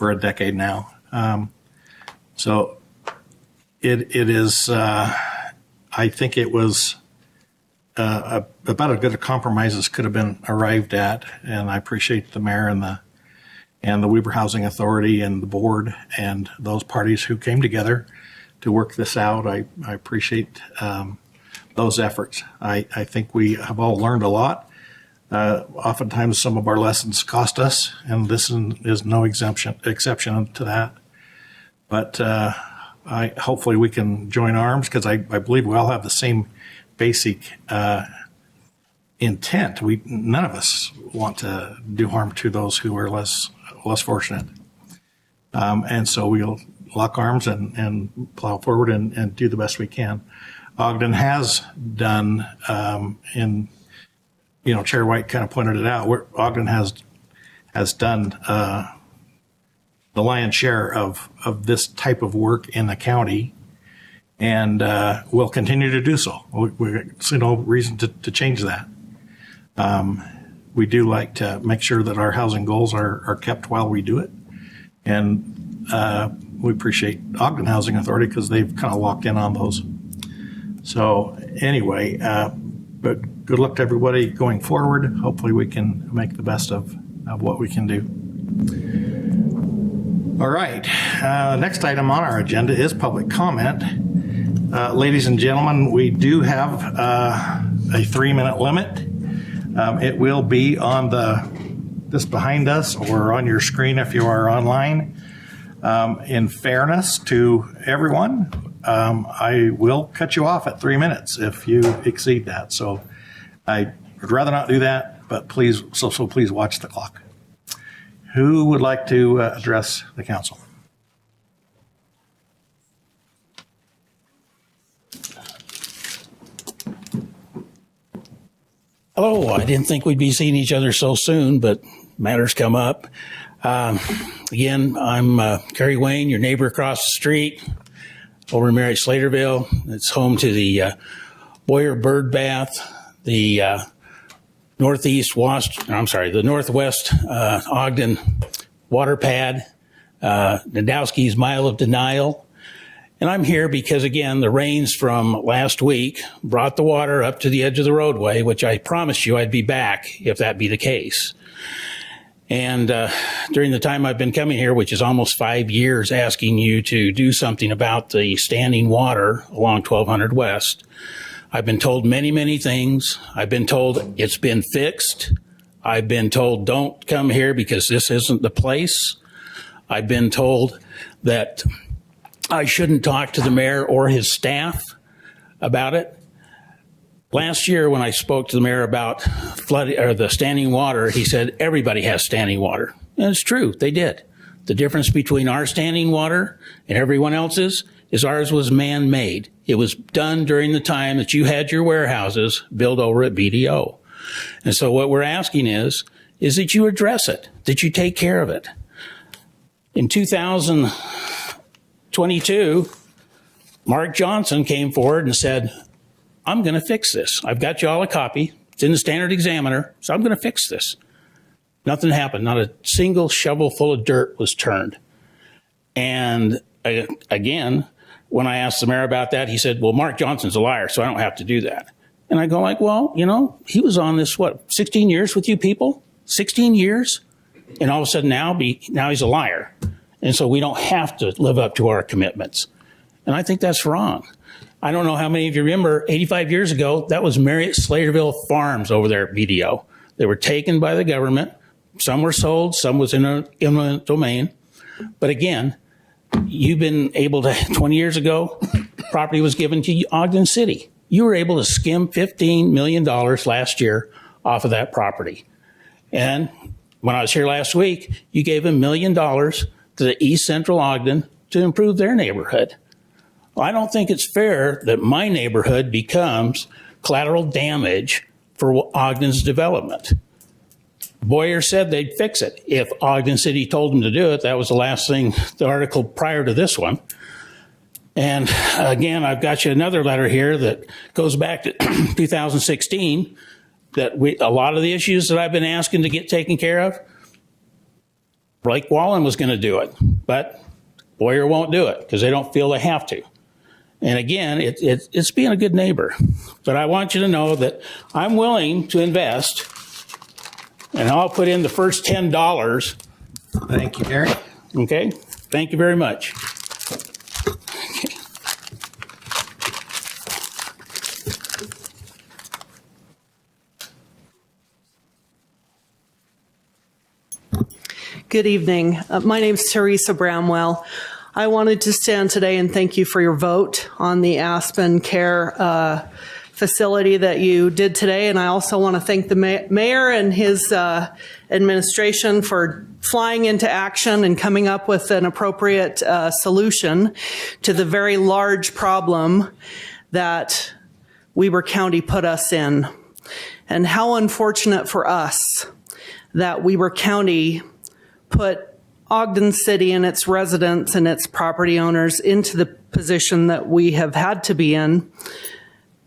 a decade now. So it is, I think it was about as good a compromise as could have been arrived at. And I appreciate the mayor and the Weber Housing Authority and the board and those parties who came together to work this out. I appreciate those efforts. I think we have all learned a lot. Oftentimes some of our lessons cost us, and this is no exception to that. But hopefully we can join arms, because I believe we all have the same basic intent. None of us want to do harm to those who are less fortunate. And so we'll lock arms and plow forward and do the best we can. Ogden has done, Chair White kind of pointed it out, Ogden has done the lion's share of this type of work in the county, and will continue to do so. We see no reason to change that. We do like to make sure that our housing goals are kept while we do it, and we appreciate Ogden Housing Authority because they've kind of locked in on those. So anyway, but good luck to everybody going forward. Hopefully we can make the best of what we can do. All right. Next item on our agenda is public comment. Ladies and gentlemen, we do have a 3-minute limit. It will be on this behind us or on your screen if you are online. In fairness to everyone, I will cut you off at 3 minutes if you exceed that. So I would rather not do that, but please watch the clock. Who would like to address the council? Hello, I didn't think we'd be seeing each other so soon, but matters come up. Again, I'm Kerry Wayne, your neighbor across the street over in Merritt Slaterville. It's home to the Boyer Bird Bath, the the Northwest Ogden Water Pad, Nadowski's Mile of Denial. And I'm here because, again, the rains from last week brought the water up to the edge of the roadway, which I promised you I'd be back if that be the case. And during the time I've been coming here, which is almost 5 years, asking you to do something about the standing water along 1200 West, I've been told many, many things. I've been told it's been fixed. I've been told don't come here because this isn't the place. I've been told that I shouldn't talk to the mayor or his staff about it. Last year, when I spoke to the mayor about the standing water, he said everybody has standing water. And it's true, they did. The difference between our standing water and everyone else's is ours was man-made. It was done during the time that you had your warehouses built over at BDO. And so what we're asking is that you address it, that you take care of it. In 2022, Mark Johnson came forward and said, I'm going to fix this. I've got you all a copy. It's in the Standard Examiner, so I'm going to fix this. Nothing happened. Not a single shovel full of dirt was turned. And again, when I asked the mayor about that, he said, well, Mark Johnson's a liar, so I don't have to do that. And I go like, well, you know, he was on this, 16 years with you people? 16 years? And all of a sudden now he's a liar. And so we don't have to live up to our commitments. And I think that's wrong. I don't know how many of you remember 85 years ago, that was Marriott Slaterville Farms over there at BDO. They were taken by the government. Some were sold, some was in an eminent domain. But again, you've been able to, 20 years ago, property was given to Ogden City. You were able to skim $15 million last year off of that property. And when I was here last week, you gave $1 million to the East Central Ogden to improve their neighborhood. Well, I don't think it's fair that my neighborhood becomes collateral damage for Ogden's development. Boyer said they'd fix it. If Ogden City told them to do it, that was the last thing, the article prior to this one. And again, I've got you another letter here that goes back to 2016, that a lot of the issues that I've been asking to get taken care of, Blake Wallen was going to do it, but Boyer won't do it because they don't feel they have to. And again, it's being a good neighbor. But I want you to know that I'm willing to invest, and I'll put in the first $10. Thank you, Gary. Okay? Thank you very much. Good evening. My name is Teresa Bramwell. I wanted to stand today and thank you for your vote on the Aspen Care facility that you did today. And I also want to thank the mayor and his administration for flying into action and coming up with an appropriate solution to the very large problem that Weber County put us in. And how unfortunate for us that Weber County put Ogden City and its residents and its property owners into the position that we have had to be in.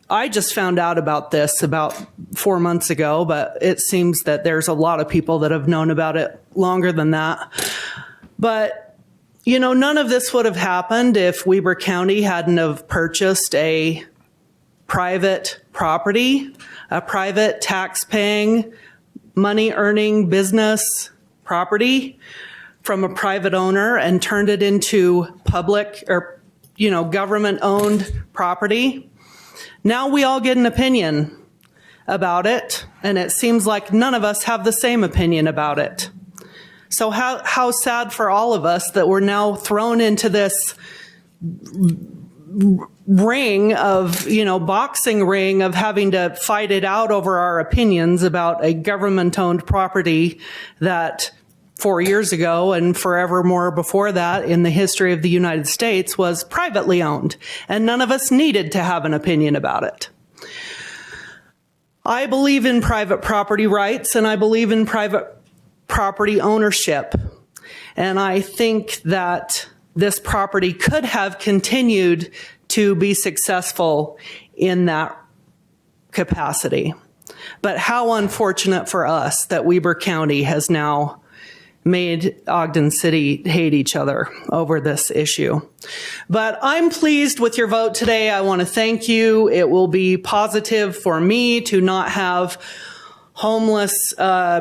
I just found out about this about 4 months ago, but it seems that there's a lot of people that have known about it longer than that. But, you know, none of this would have happened if Weber County hadn't have purchased a private property, a private tax-paying, money-earning business property from a private owner and turned it into public or, you know, government-owned property. Now we all get an opinion about it, and it seems like none of us have the same opinion about it. So how sad for all of us that we're now thrown into this ring of, you know, boxing ring of having to fight it out over our opinions about a government-owned property that 4 years ago and forevermore before that in the history of the United States was privately owned, and none of us needed to have an opinion about it. I believe in private property rights, and I believe in private property ownership. And I think that this property could have continued to be successful in that capacity. But how unfortunate for us that Weber County has now made Ogden City hate each other over this issue. But I'm pleased with your vote today. I want to thank you. It will be positive for me to not have homeless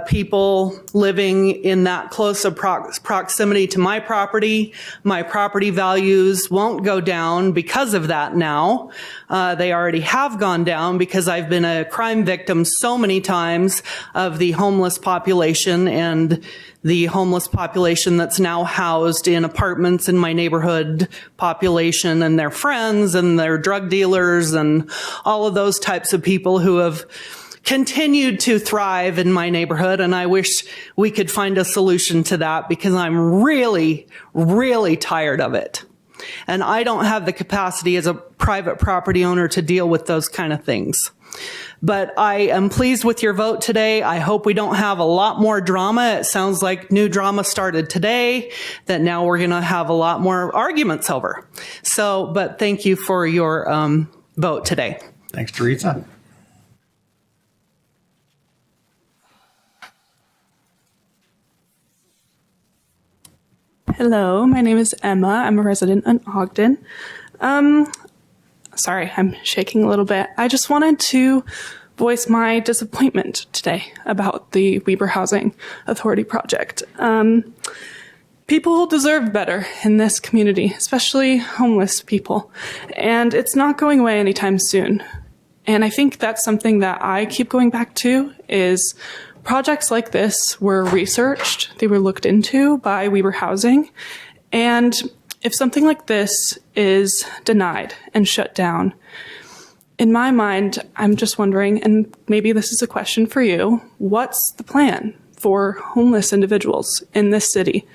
people living in that close of proximity to my property. My property values won't go down because of that now. They already have gone down because I've been a crime victim so many times of the homeless population and the homeless population that's now housed in apartments in my neighborhood population and their friends and their drug dealers and all of those types of people who have continued to thrive in my neighborhood. And I wish we could find a solution to that because I'm really, really tired of it. And I don't have the capacity as a private property owner to deal with those kind of things. But I am pleased with your vote today. I hope we don't have a lot more drama. It sounds like new drama started today that now we're going to have a lot more arguments over. So, but thank you for your vote today. Thanks, Teresa. Hello, my name is Emma. I'm a resident in Ogden. Sorry, I'm shaking a little bit. I just wanted to voice my disappointment today about the Weber Housing Authority project. People deserve better in this community, especially homeless people, and it's not going away anytime soon. And I think that's something that I keep going back to is projects like this were researched, they were looked into by Weber Housing, and if something like this is denied and shut down, in my mind, I'm just wondering, and maybe this is a question for you, what's the plan for homeless individuals in this city,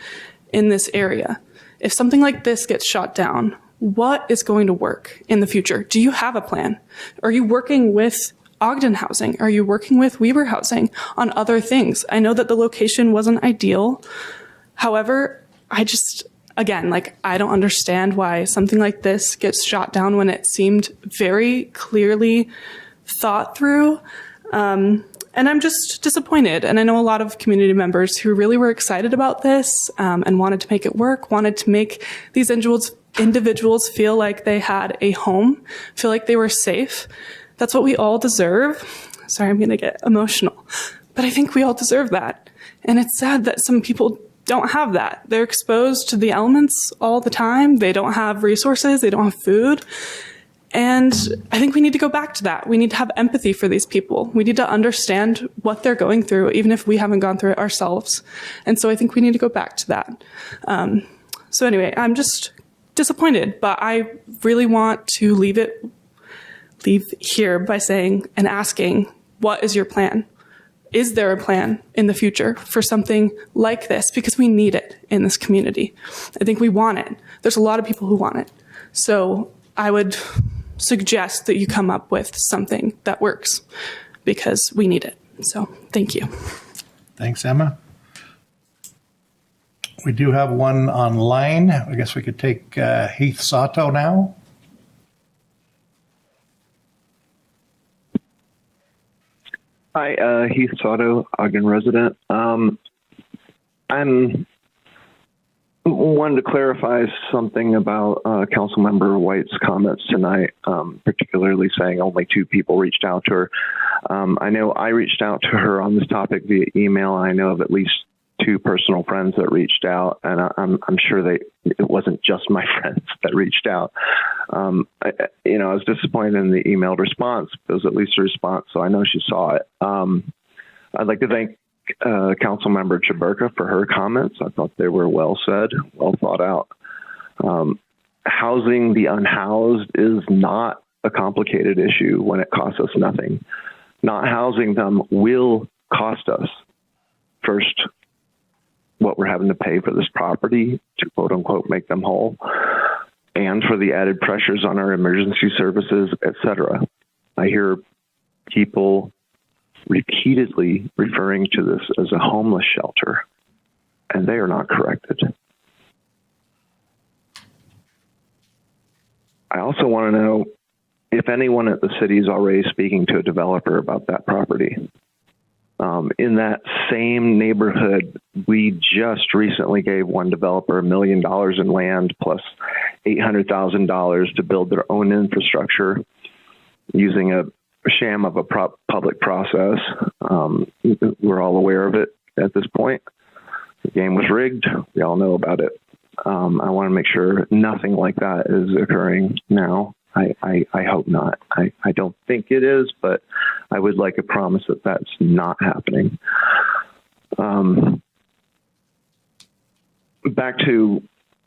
in this area? If something like this gets shot down, what is going to work in the future? Do you have a plan? Are you working with Ogden Housing? Are you working with Weber Housing on other things? I know that the location wasn't ideal. However, again, I don't understand why something like this gets shot down when it seemed very clearly thought through. And I'm just disappointed. And I know a lot of community members who really were excited about this and wanted to make it work, wanted to make these individuals feel like they had a home, feel like they were safe. That's what we all deserve. Sorry, I'm going to get emotional. But I think we all deserve that. And it's sad that some people don't have that. They're exposed to the elements all the time. They don't have resources. They don't have food. And I think we need to go back to that. We need to have empathy for these people. We need to understand what they're going through, even if we haven't gone through it ourselves. And so I think we need to go back to that. So anyway, I'm just disappointed, but I really want to leave here by saying and asking, what is your plan? Is there a plan in the future for something like this? Because we need it in this community. I think we want it. There's a lot of people who want it. So I would suggest that you come up with something that works because we need it. So thank you. Thanks, Emma. We do have one online. I guess we could take Heath Sato now. Hi, Heath Sato, Ogden resident. I'm wanted to clarify something about Councilmember White's comments tonight, particularly saying only 2 people reached out to her. I know I reached out to her on this topic via email. I know of at least 2 personal friends that reached out, and I'm sure it wasn't just my friends that reached out. I was disappointed in the emailed response. It was at least a response, so I know she saw it. I'd like to thank Councilmember Chaburka for her comments. I thought they were well said, well thought out. Housing the unhoused is not a complicated issue when it costs us nothing. Not housing them will cost us. First, what we're having to pay for this property to quote unquote make them whole, and for the added pressures on our emergency services, etc. I hear people repeatedly referring to this as a homeless shelter, and they are not corrected. I also want to know if anyone at the city is already speaking to a developer about that property. In that same neighborhood, we just recently gave one developer $1 million in land plus $800,000 to build their own infrastructure using a sham of a public process. We're all aware of it at this point. The game was rigged. We all know about it. I want to make sure nothing like that is occurring now. I hope not. I don't think it is, but I would like a promise that that's not happening. Back to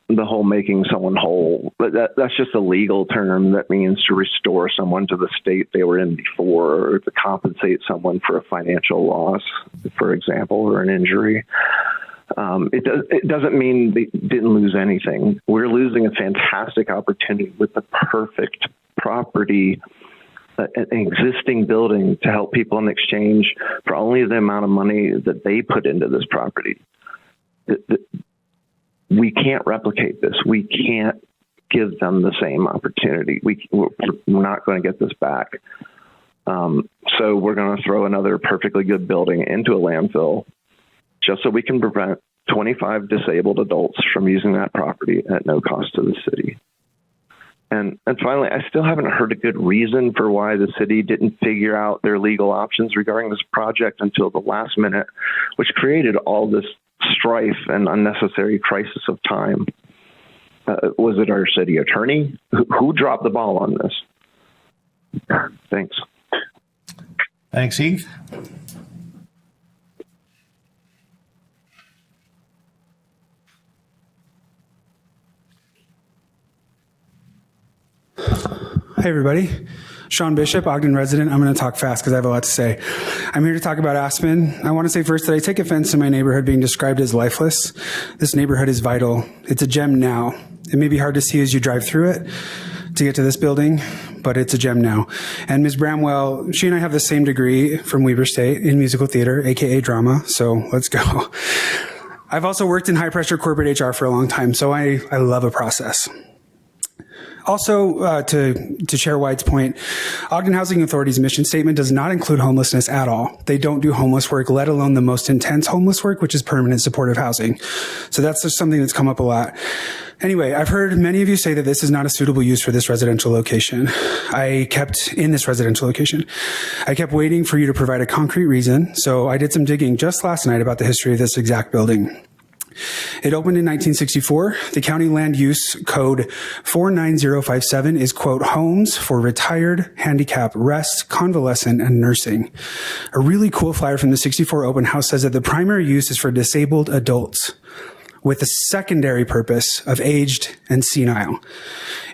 the whole making someone whole, but that's just a legal term that means to restore someone to the state they were in before, or to compensate someone for a financial loss, for example, or an injury. It doesn't mean they didn't lose anything. We're losing a fantastic opportunity with the perfect property, an existing building to help people in exchange for only the amount of money that they put into this property. We can't replicate this. We can't gives them the same opportunity. We're not going to get this back. So we're going to throw another perfectly good building into a landfill just so we can prevent 25 disabled adults from using that property at no cost to the city. And finally, I still haven't heard a good reason for why the city didn't figure out their legal options regarding this project until the last minute, which created all this strife and unnecessary crisis of time. Was it our city attorney? Who dropped the ball on this? Thanks. Thanks, Heath. Hey, everybody. Sean Bishop, Ogden resident. I'm going to talk fast because I have a lot to say. I'm here to talk about Aspen. I want to say first that I take offense to my neighborhood being described as lifeless. This neighborhood is vital. It's a gem now. It may be hard to see as you drive through it to get to this building, but it's a gem now. And Ms. Bramwell, she and I have the same degree from Weber State in musical theater, aka drama, so let's go. I've also worked in high-pressure corporate HR for a long time, so I love a process. Also, to Chair White's point, Ogden Housing Authority's mission statement does not include homelessness at all. They don't do homeless work, let alone the most intense homeless work, which is permanent supportive housing. So that's just something that's come up a lot. Anyway, I've heard many of you say that this is not a suitable use for this residential location. I kept waiting for you to provide a concrete reason, so I did some digging just last night about the history of this exact building. It opened in 1964. The county land use code 49057 is, quote, homes for retired, handicap, rest, convalescent, and nursing. A really cool flyer from the 64 open house says that the primary use is for disabled adults with a secondary purpose of aged and senile.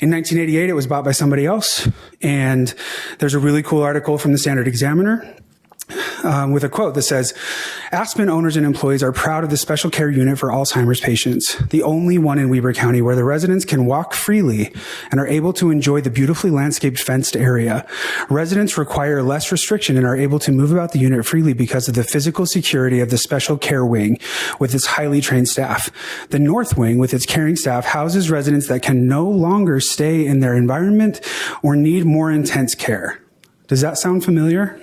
In 1988, it was bought by somebody else. And there's a really cool article from the Standard Examiner with a quote that says, Aspen owners and employees are proud of the special care unit for Alzheimer's patients, the only one in Weber County where the residents can walk freely and are able to enjoy the beautifully landscaped fenced area. Residents require less restriction and are able to move about the unit freely because of the physical security of the special care wing with its highly trained staff. The north wing with its caring staff houses residents that can no longer stay in their environment or need more intense care. Does that sound familiar?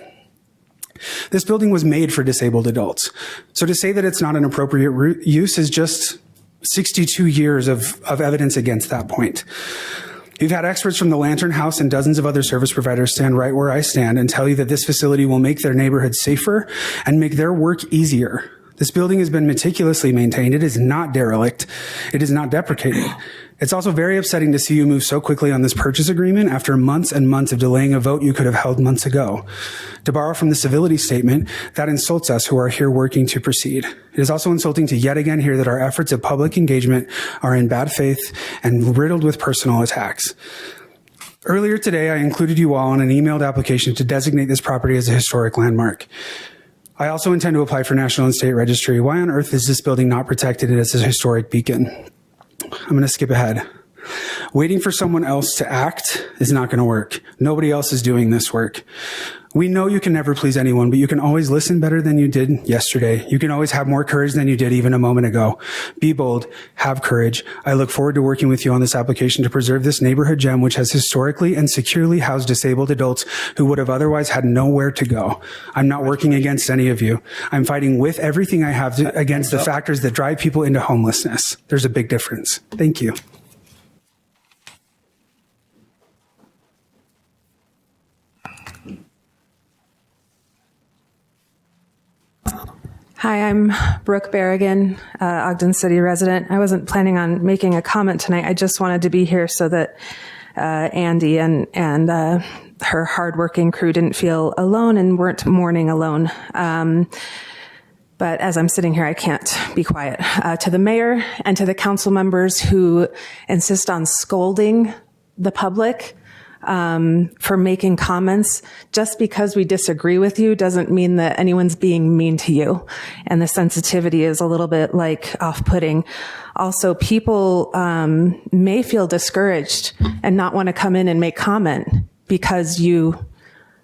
This building was made for disabled adults. So to say that it's not an appropriate use is just 62 years of evidence against that point. You've had experts from the Lantern House and dozens of other service providers stand right where I stand and tell you that this facility will make their neighborhood safer and make their work easier. This building has been meticulously maintained. It is not derelict. It is not deprecated. It's also very upsetting to see you move so quickly on this purchase agreement after months and months of delaying a vote you could have held months ago. To borrow from the civility statement, that insults us who are here working to proceed. It is also insulting to yet again hear that our efforts of public engagement are in bad faith and riddled with personal attacks. Earlier today, I included you all in an emailed application to designate this property as a historic landmark. I also intend to apply for National and State Registry. Why on earth is this building not protected as a historic beacon? I'm going to skip ahead. Waiting for someone else to act is not going to work. Nobody else is doing this work. We know you can never please anyone, but you can always listen better than you did yesterday. You can always have more courage than you did even a moment ago. Be bold. Have courage. I look forward to working with you on this application to preserve this neighborhood gem, which has historically and securely housed disabled adults who would have otherwise had nowhere to go. I'm not working against any of you. I'm fighting with everything I have against the factors that drive people into homelessness. There's a big difference. Thank you. Hi, I'm Brooke Berrigan, Ogden City resident. I wasn't planning on making a comment tonight. I just wanted to be here so that Andy and her hardworking crew didn't feel alone and weren't mourning alone. But as I'm sitting here, I can't be quiet. To the mayor and to the council members who insist on scolding the public for making comments. Just because we disagree with you doesn't mean that anyone's being mean to you. And the sensitivity is a little bit like off-putting. Also, people may feel discouraged and not want to come in and make comment because you,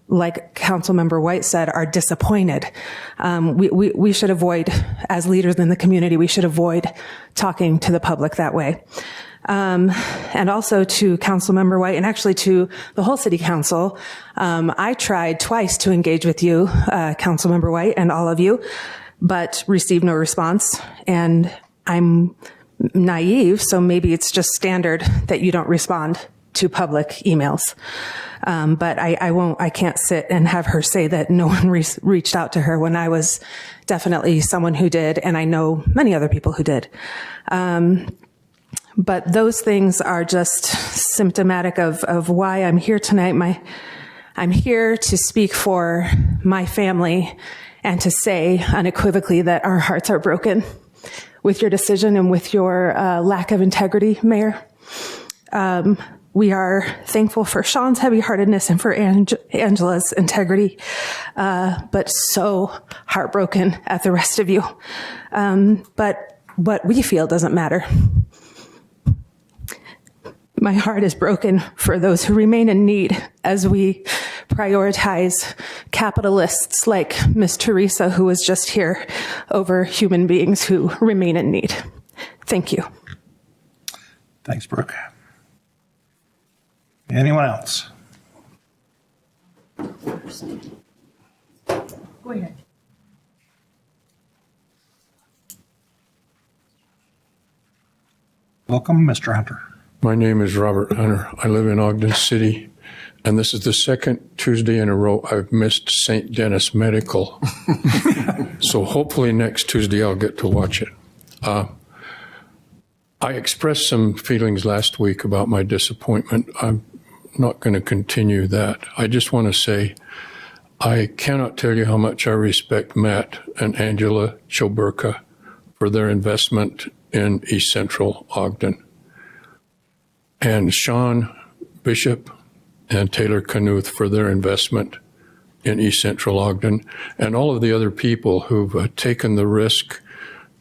like Councilmember White said, are disappointed. We should avoid, as leaders in the community, we should avoid talking to the public that way. And also to Councilmember White, and actually to the whole City Council. I tried twice to engage with you, Councilmember White, and all of you, but received no response. And I'm naive, so maybe it's just standard that you don't respond to public emails. But I can't sit and have her say that no one reached out to her when I was definitely someone who did, and I know many other people who did. But those things are just symptomatic of why I'm here tonight. I'm here to speak for my family and to say unequivocally that our hearts are broken with your decision and with your lack of integrity, Mayor. We are thankful for Sean's heavy-heartedness and for Angela's integrity, but so heartbroken at the rest of you. But what we feel doesn't matter. My heart is broken for those who remain in need as we prioritize capitalists like Miss Teresa, who was just here, over human beings who remain in need. Thank you. Thanks, Brooke. Anyone else? Go ahead. Welcome, Mr. Hunter. My name is Robert Hunter. I live in Ogden City, and this is the second Tuesday in a row I've missed St. Denis Medical. So hopefully next Tuesday I'll get to watch it. I expressed some feelings last week about my disappointment. I'm not going to continue that. I just want to say I cannot tell you how much I respect Matt and Angela Choburka for their investment in East Central Ogden, and Sean Bishop and Taylor Knuth for their investment in East Central Ogden, and all of the other people who've taken the risk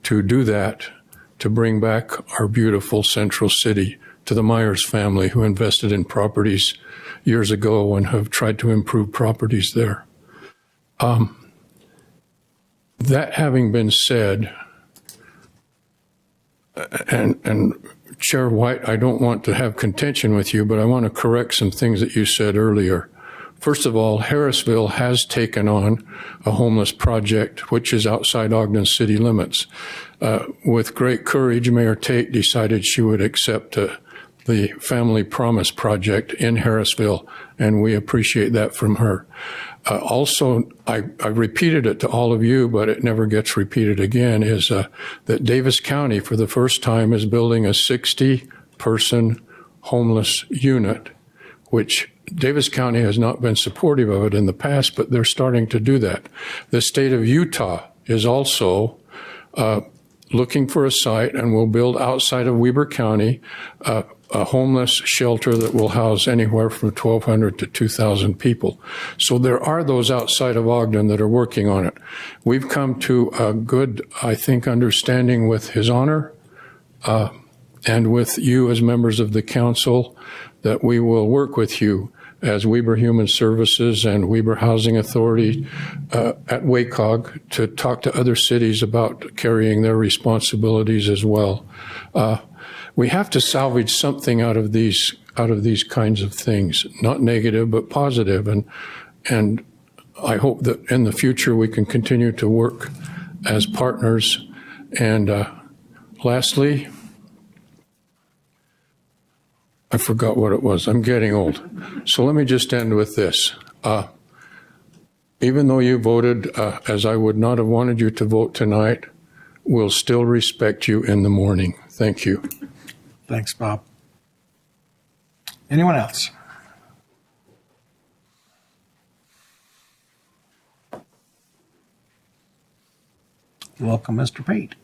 to do that, to bring back our beautiful central city, to the Myers family who invested in properties years ago and have tried to improve properties there. That having been said, and Chair White, I don't want to have contention with you, but I want to correct some things that you said earlier. First of all, Harrisville has taken on a homeless project, which is outside Ogden city limits. With great courage, Mayor Tate decided she would accept the Family Promise Project in Harrisville, and we appreciate that from her. Also, I repeated it to all of you, but it never gets repeated again, is that Davis County, for the first time, is building a 60-person homeless unit, which Davis County has not been supportive of it in the past, but they're starting to do that. The state of Utah is also looking for a site and will build outside of Weber County a homeless shelter that will house anywhere from 1,200 to 2,000 people. So there are those outside of Ogden that are working on it. We've come to a good, I think, understanding with His Honor and with you as members of the council that we will work with you as Weber Human Services and Weber Housing Authority at WACOG to talk to other cities about carrying their responsibilities as well. We have to salvage something out of these kinds of things, not negative but positive, and I hope that in the future we can continue to work as partners. And lastly, I forgot what it was. I'm getting old. So let me just end with this. Even though you voted as I would not have wanted you to vote tonight, we'll still respect you in the morning. Thank you. Thanks, Bob. Anyone else? Welcome, Mr. Pate.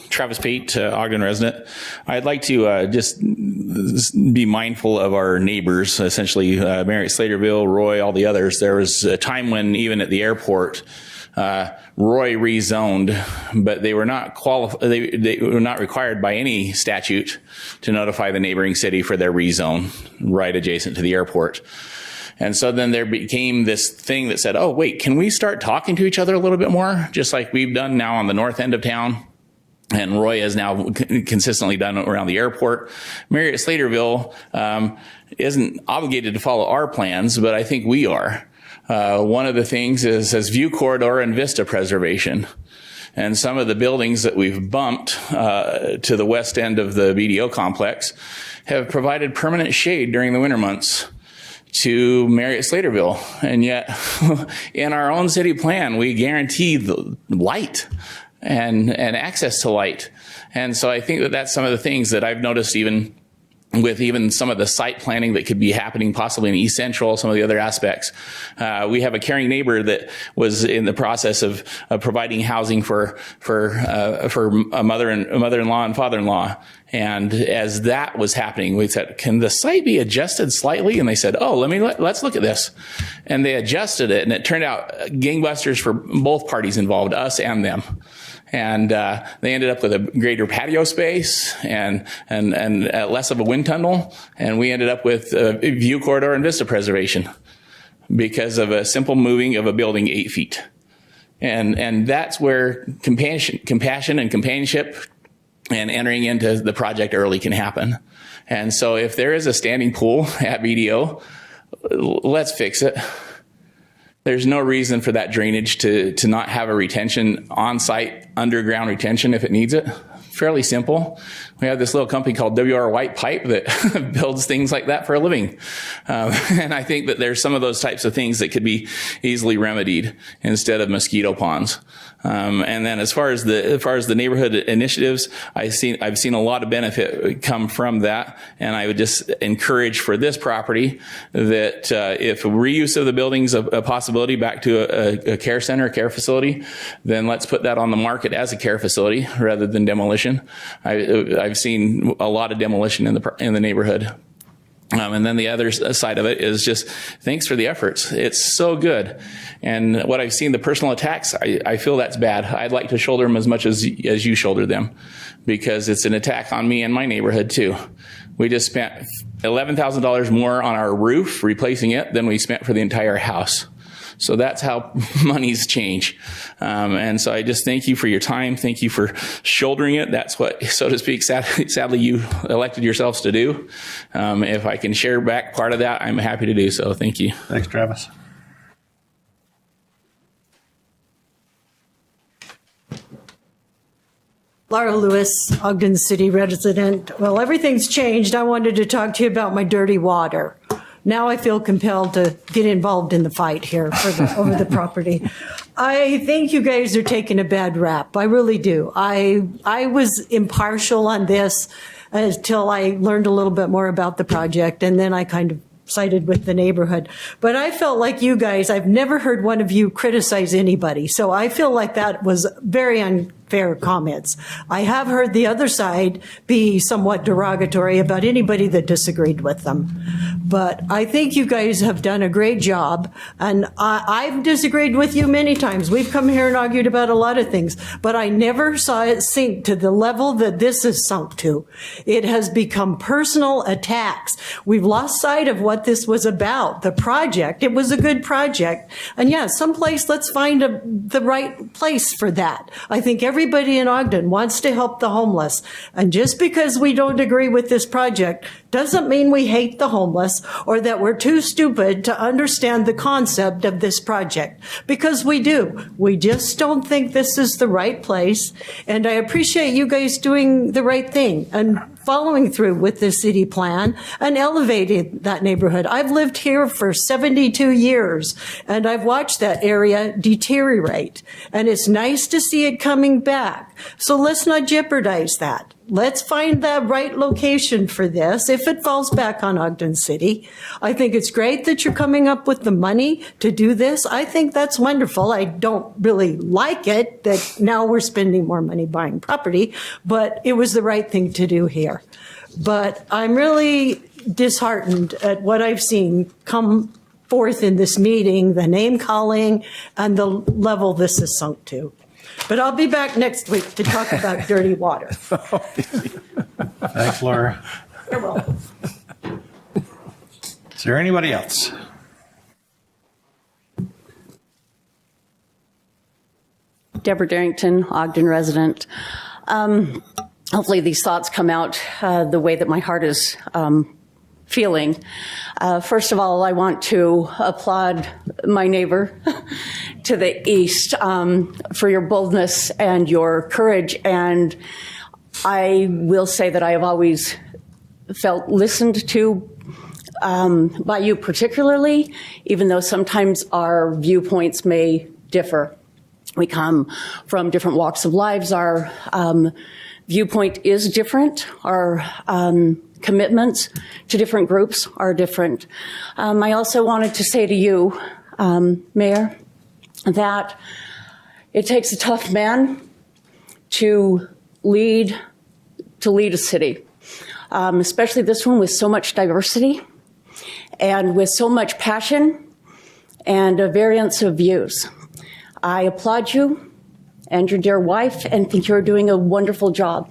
Travis Pate, Ogden resident. I'd like to just be mindful of our neighbors, essentially Marriott, Slaterville, Roy, all the others. There was a time when even at the airport, Roy rezoned, but they were not they were not required by any statute to notify the neighboring city for their rezone right adjacent to the airport. And so then there became this thing that said, oh, wait, can we start talking to each other a little bit more? Just like we've done now on the north end of town. and Roy has now consistently done around the airport. Marriott Slaterville isn't obligated to follow our plans, but I think we are. One of the things is view corridor and vista preservation. And some of the buildings that we've bumped to the west end of the BDO complex have provided permanent shade during the winter months to Marriott Slaterville. And yet, in our own city plan, we guarantee the light and access to light. And so I think that that's some of the things that I've noticed even with even some of the site planning that could be happening possibly in East Central, some of the other aspects. We have a caring neighbor that was in the process of providing housing for a mother-in-law and father-in-law. And as that was happening, we said, can the site be adjusted slightly? And they said, oh, let's look at this. And they adjusted it, and it turned out gangbusters for both parties involved, us and them. And they ended up with a greater patio space and less of a wind tunnel. And we ended up with view corridor and vista preservation because of a simple moving of a building 8 feet. And that's where compassion and companionship and entering into the project early can happen. And so if there is a standing pool at BDO, let's fix it. There's no reason for that drainage to not have a retention on-site underground retention if it needs it. Fairly simple. We have this little company called WR White Pipe that builds things like that for a living. And I think that there's some of those types of things that could be easily remedied instead of mosquito ponds. And then as far as the neighborhood initiatives, I've seen a lot of benefit come from that. And I would just encourage for this property that if reuse of the building's a possibility back to a care center, a care facility, then let's put that on the market as a care facility rather than demolition. I've seen a lot of demolition in the neighborhood. And then the other side of it is just thanks for the efforts. It's so good. And what I've seen, the personal attacks, I feel that's bad. I'd like to shoulder them as much as you shoulder them because it's an attack on me and my neighborhood too. We just spent $11,000 more on our roof replacing it than we spent for the entire house. So that's how monies change. And so I just thank you for your time. Thank you for shouldering it. That's what, so to speak, sadly you elected yourselves to do. If I can share back part of that, I'm happy to do so. Thank you. Thanks, Travis. Laura Lewis, Ogden City resident. Well, everything's changed. I wanted to talk to you about my dirty water. Now I feel compelled to get involved in the fight here over the property. I think you guys are taking a bad rap. I really do. I was impartial on this until I learned a little bit more about the project, and then I kind of sided with the neighborhood. But I felt like you guys, I've never heard one of you criticize anybody. So I feel like that was very unfair comments. I have heard the other side be somewhat derogatory about anybody that disagreed with them. But I think you guys have done a great job. And I've disagreed with you many times. We've come here and argued about a lot of things, but I never saw it sink to the level that this has sunk to. It has become personal attacks. We've lost sight of what this was about, the project. It was a good project. And yeah, someplace, let's find the right place for that. I think everybody in Ogden wants to help the homeless. And just because we don't agree with this project doesn't mean we hate the homeless or that we're too stupid to understand the concept of this project. Because we do. We just don't think this is the right place. And I appreciate you guys doing the right thing and following through with the city plan and elevating that neighborhood. I've lived here for 72 years and I've watched that area deteriorate. And it's nice to see it coming back. So let's not jeopardize that. Let's find the right location for this if it falls back on Ogden City. I think it's great that you're coming up with the money to do this. I think that's wonderful. I don't really like it that now we're spending more money buying property, but it was the right thing to do here. But I'm really disheartened at what I've seen come forth in this meeting, the name calling and the level this has sunk to. But I'll be back next week to talk about dirty water. Thanks, Laura. You're welcome. Is there anybody else? Deborah Darrington, Ogden resident. Hopefully these thoughts come out the way that my heart is feeling. First of all, I want to applaud my neighbor to the east for your boldness and your courage. And I will say that I have always felt listened to by you particularly, even though sometimes our viewpoints may differ. We come from different walks of lives. Our viewpoint is different. Our commitments to different groups are different. I also wanted to say to you, Mayor, that it takes a tough man to lead a city, especially this one with so much diversity and with so much passion and a variance of views. I applaud you and your dear wife and think you're doing a wonderful job.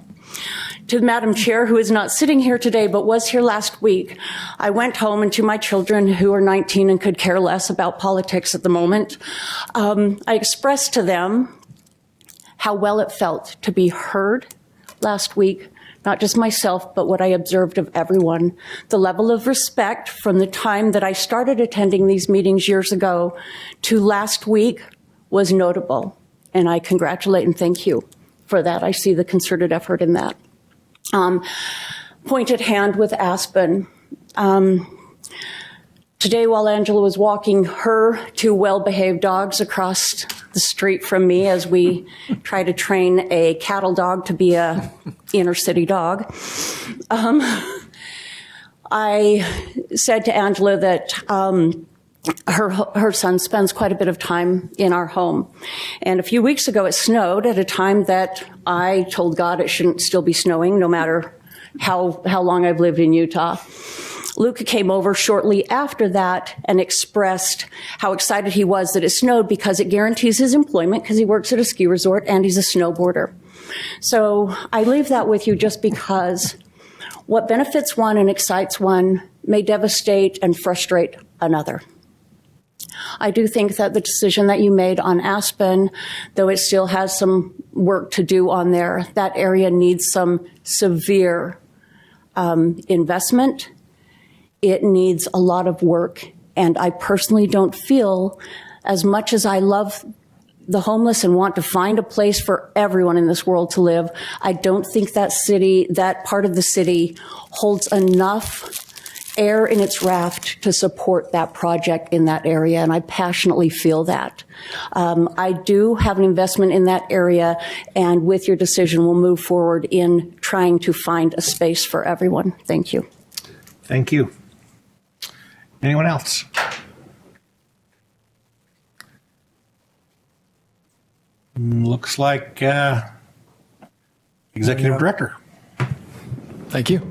To Madam Chair, who is not sitting here today but was here last week, I went home, and to my children who are 19 and could care less about politics at the moment, I expressed to them how well it felt to be heard last week, not just myself, but what I observed of everyone. The level of respect from the time that I started attending these meetings years ago to last week was notable, and I congratulate and thank you for that. I see the concerted effort in that. Point at hand with Aspen. Today, while Angela was walking her two well-behaved dogs across the street from me as we try to train a cattle dog to be a inner city dog, I said to Angela that her son spends quite a bit of time in our home. And a few weeks ago, it snowed at a time that I told God it shouldn't still be snowing, no matter how long I've lived in Utah. Luca came over shortly after that and expressed how excited he was that it snowed because it guarantees his employment because he works at a ski resort and he's a snowboarder. So I leave that with you just because what benefits one and excites one may devastate and frustrate another. I do think that the decision that you made on Aspen, though it still has some work to do on there, that area needs some severe investment. It needs a lot of work. And I personally don't feel, as much as I love the homeless and want to find a place for everyone in this world to live, I don't think that part of the city holds enough air in its raft to support that project in that area, and I passionately feel that. I do have an investment in that area, and with your decision, we'll move forward in trying to find a space for everyone. Thank you. Thank you. Anyone else? Looks like Executive Director. Thank you.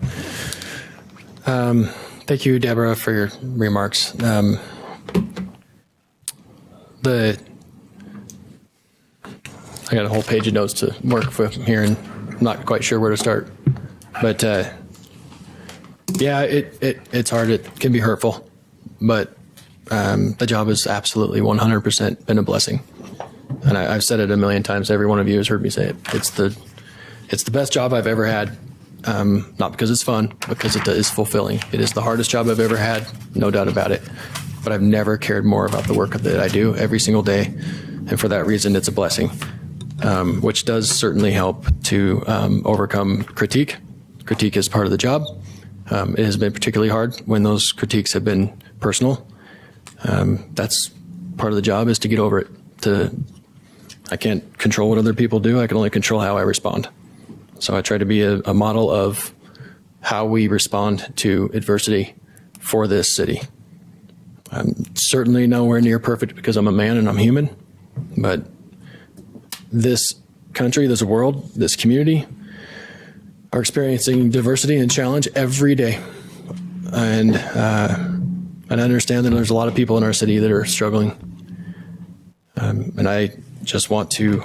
Thank you, Deborah, for your remarks. I got a whole page of notes to work with here, and I'm not quite sure where to start. But yeah, it's hard. It can be hurtful, but the job has absolutely 100% been a blessing. And I've said it a million times. Every one of you has heard me say it. It's the best job I've ever had. Not because it's fun, because it is fulfilling. It is the hardest job I've ever had, no doubt about it. But I've never cared more about the work that I do every single day. And for that reason, it's a blessing, which does certainly help to overcome critique. Critique is part of the job. It has been particularly hard when those critiques have been personal. That's part of the job, is to get over it. I can't control what other people do. I can only control how I respond. So I try to be a model of how we respond to adversity for this city. I'm certainly nowhere near perfect because I'm a man and I'm human, but this country, this world, this community are experiencing diversity and challenge every day. And I understand that there's a lot of people in our city that are struggling. And I just want to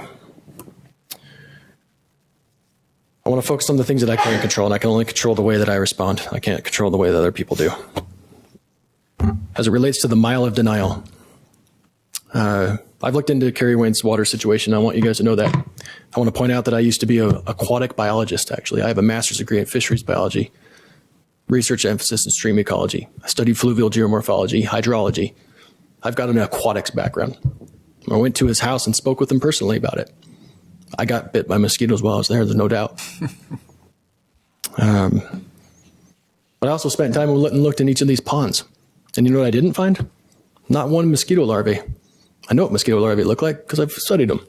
focus on the things that I can control, and I can only control the way that I respond. I can't control the way that other people do. As it relates to the mile of denial, I've looked into Kerry Wayne's water situation. I want you guys to know that. I want to point out that I used to be an aquatic biologist, actually. I have a master's degree in fisheries biology, research emphasis in stream ecology. I studied fluvial geomorphology, hydrology. I've got an aquatics background. I went to his house and spoke with him personally about it. I got bit by mosquitoes while I was there, there's no doubt. But I also spent time and looked in each of these ponds. And you know what I didn't find? Not one mosquito larvae. I know what mosquito larvae look like because I've studied them.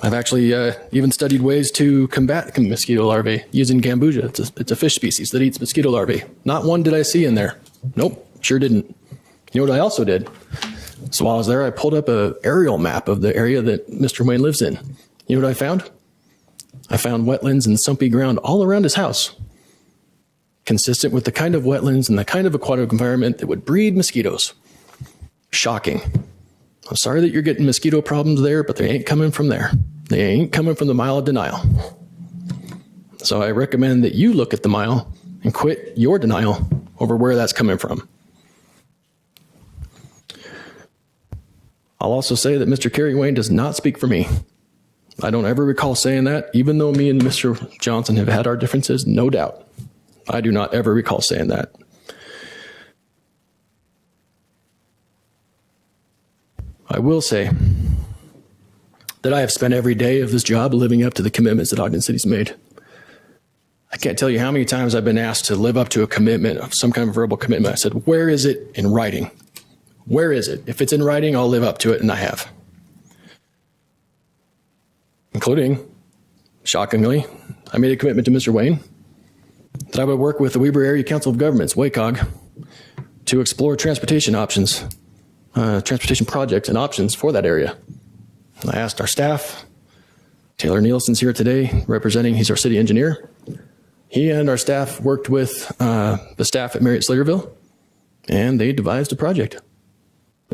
I've actually even studied ways to combat mosquito larvae using gambusia. It's a fish species that eats mosquito larvae. Not one did I see in there. Nope, sure didn't. You know what I also did? So while I was there, I pulled up an aerial map of the area that Mr. Wayne lives in. You know what I found? I found wetlands and sumpy ground all around his house, consistent with the kind of wetlands and the kind of aquatic environment that would breed mosquitoes. Shocking. I'm sorry that you're getting mosquito problems there, but they ain't coming from there. They ain't coming from the mile of denial. So I recommend that you look at the mile and quit your denial over where that's coming from. I'll also say that Mr. Kerry Wayne does not speak for me. I don't ever recall saying that, even though me and Mr. Johnson have had our differences, no doubt. I do not ever recall saying that. I will say that I have spent every day of this job living up to the commitments that Ogden City's made. I can't tell you how many times I've been asked to live up to a commitment, of some kind of verbal commitment. I said, where is it in writing? Where is it? If it's in writing, I'll live up to it, and I have. Including, shockingly, I made a commitment to Mr. Wayne that I would work with the Weber Area Council of Governments, WACOG, to explore transportation options, transportation projects and options for that area. I asked our staff. Taylor Nielsen's here today representing, he's our city engineer. He and our staff worked with the staff at Marriott Slaterville, and they devised a project.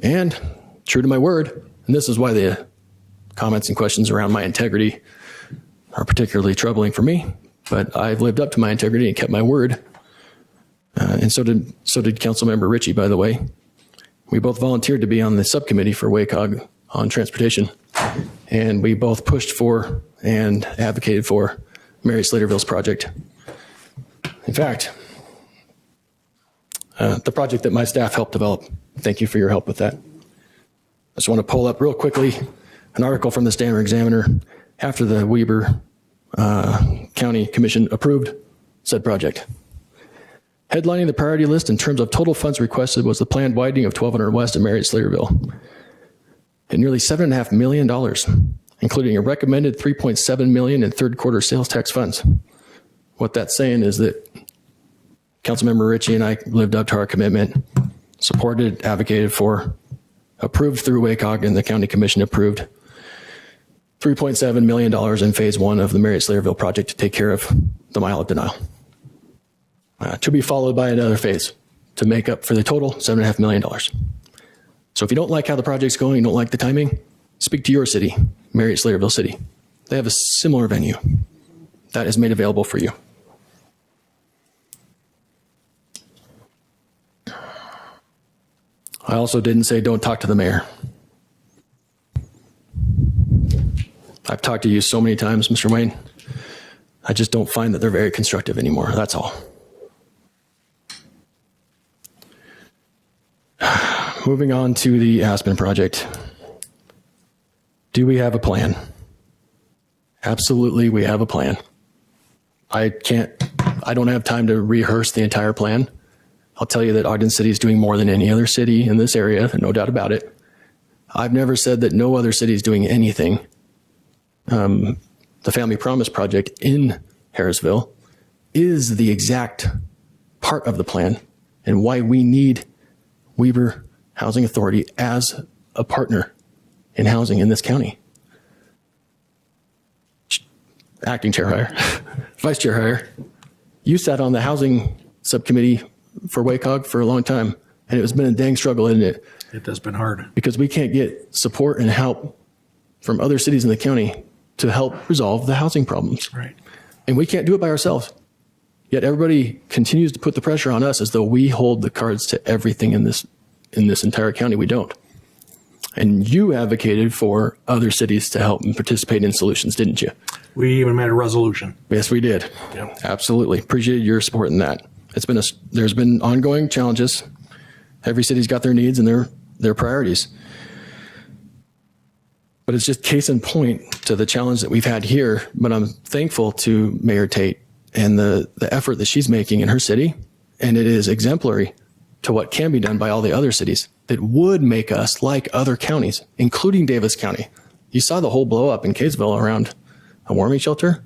And true to my word, and this is why the comments and questions around my integrity are particularly troubling for me, but I've lived up to my integrity and kept my word. And so did Councilmember Ritchie, by the way. We both volunteered to be on the subcommittee for WACOG on transportation, and we both pushed for and advocated for Marriott Slaterville's project. In fact, the project that my staff helped develop, thank you for your help with that. I just want to pull up real quickly an article from the Standard Examiner after the Weber County Commission approved said project. Headlining the priority list in terms of total funds requested was the planned widening of 1200 West and Marriott Slaterville at nearly $7.5 million, including a recommended $3.7 million in third quarter sales tax funds. What that's saying is that Councilmember Ritchie and I lived up to our commitment, supported, advocated for, approved through WACOG, and the County Commission approved $3.7 million in phase one of the Marriott Slaterville project to take care of the mile of denial. To be followed by another phase to make up for the total $7.5 million. So if you don't like how the project's going, you don't like the timing, speak to your city, Marriott Slaterville City. They have a similar venue that is made available for you. I also didn't say don't talk to the mayor. I've talked to you so many times, Mr. Wayne. I just don't find that they're very constructive anymore. That's all. Moving on to the Aspen project. Do we have a plan? Absolutely, we have a plan. I don't have time to rehearse the entire plan. I'll tell you that Ogden City is doing more than any other city in this area, no doubt about it. I've never said that no other city is doing anything. The Family Promise Project in Harrisville is the exact part of the plan and why we need Weber Housing Authority as a partner in housing in this county. Acting Chair Heyer, Vice Chair Heyer, you sat on the housing subcommittee for WACOG for a long time, and it's been a dang struggle, isn't it? It has been hard. Because we can't get support and help from other cities in the county to help resolve the housing problems. Right. And we can't do it by ourselves. Yet everybody continues to put the pressure on us as though we hold the cards to everything in this entire county. We don't. And you advocated for other cities to help and participate in solutions, didn't you? We even made a resolution. Yes, we did. Yeah. Absolutely. Appreciate your support in that. There's been ongoing challenges. Every city's got their needs and their priorities. But it's just case in point to the challenge that we've had here. But I'm thankful to Mayor Tate and the effort that she's making in her city. And it is exemplary to what can be done by all the other cities that would make us like other counties, including Davis County. You saw the whole blow up in Kaysville around a warming shelter.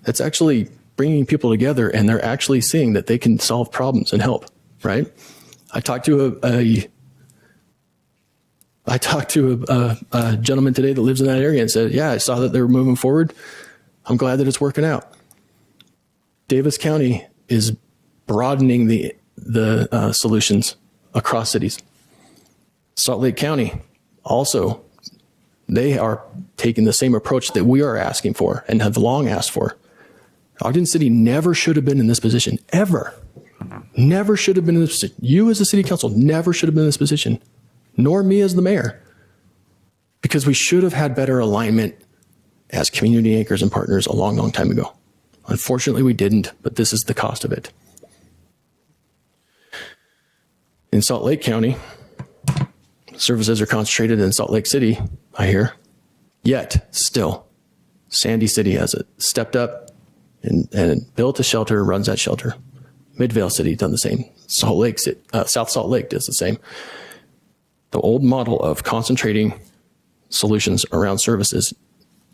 It's actually bringing people together, and they're actually seeing that they can solve problems and help, right? I talked to a gentleman today that lives in that area and said, yeah, I saw that they were moving forward. I'm glad that it's working out. Davis County is broadening the solutions across cities. Salt Lake County also, they are taking the same approach that we are asking for and have long asked for. Ogden City never should have been in this position, ever. Never should have been in this position. You as a city council never should have been in this position, nor me as the mayor, because we should have had better alignment as community anchors and partners a long, long time ago. Unfortunately, we didn't, but this is the cost of it. In Salt Lake County, services are concentrated in Salt Lake City, I hear. Yet, still, Sandy City has stepped up and built a shelter, runs that shelter. Midvale City done the same. South Salt Lake does the same. The old model of concentrating solutions around services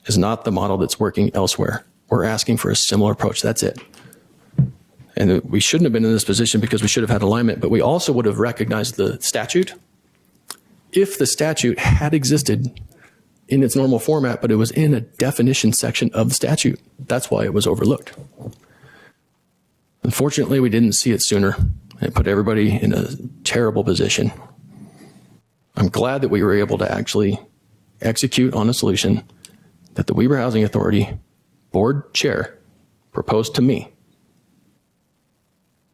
is not the model that's working elsewhere. We're asking for a similar approach. That's it. And we shouldn't have been in this position because we should have had alignment, but we also would have recognized the statute. If the statute had existed in its normal format, but it was in a definition section of the statute, that's why it was overlooked. Unfortunately, we didn't see it sooner. It put everybody in a terrible position. I'm glad that we were able to actually execute on a solution that the Weber Housing Authority board chair proposed to me.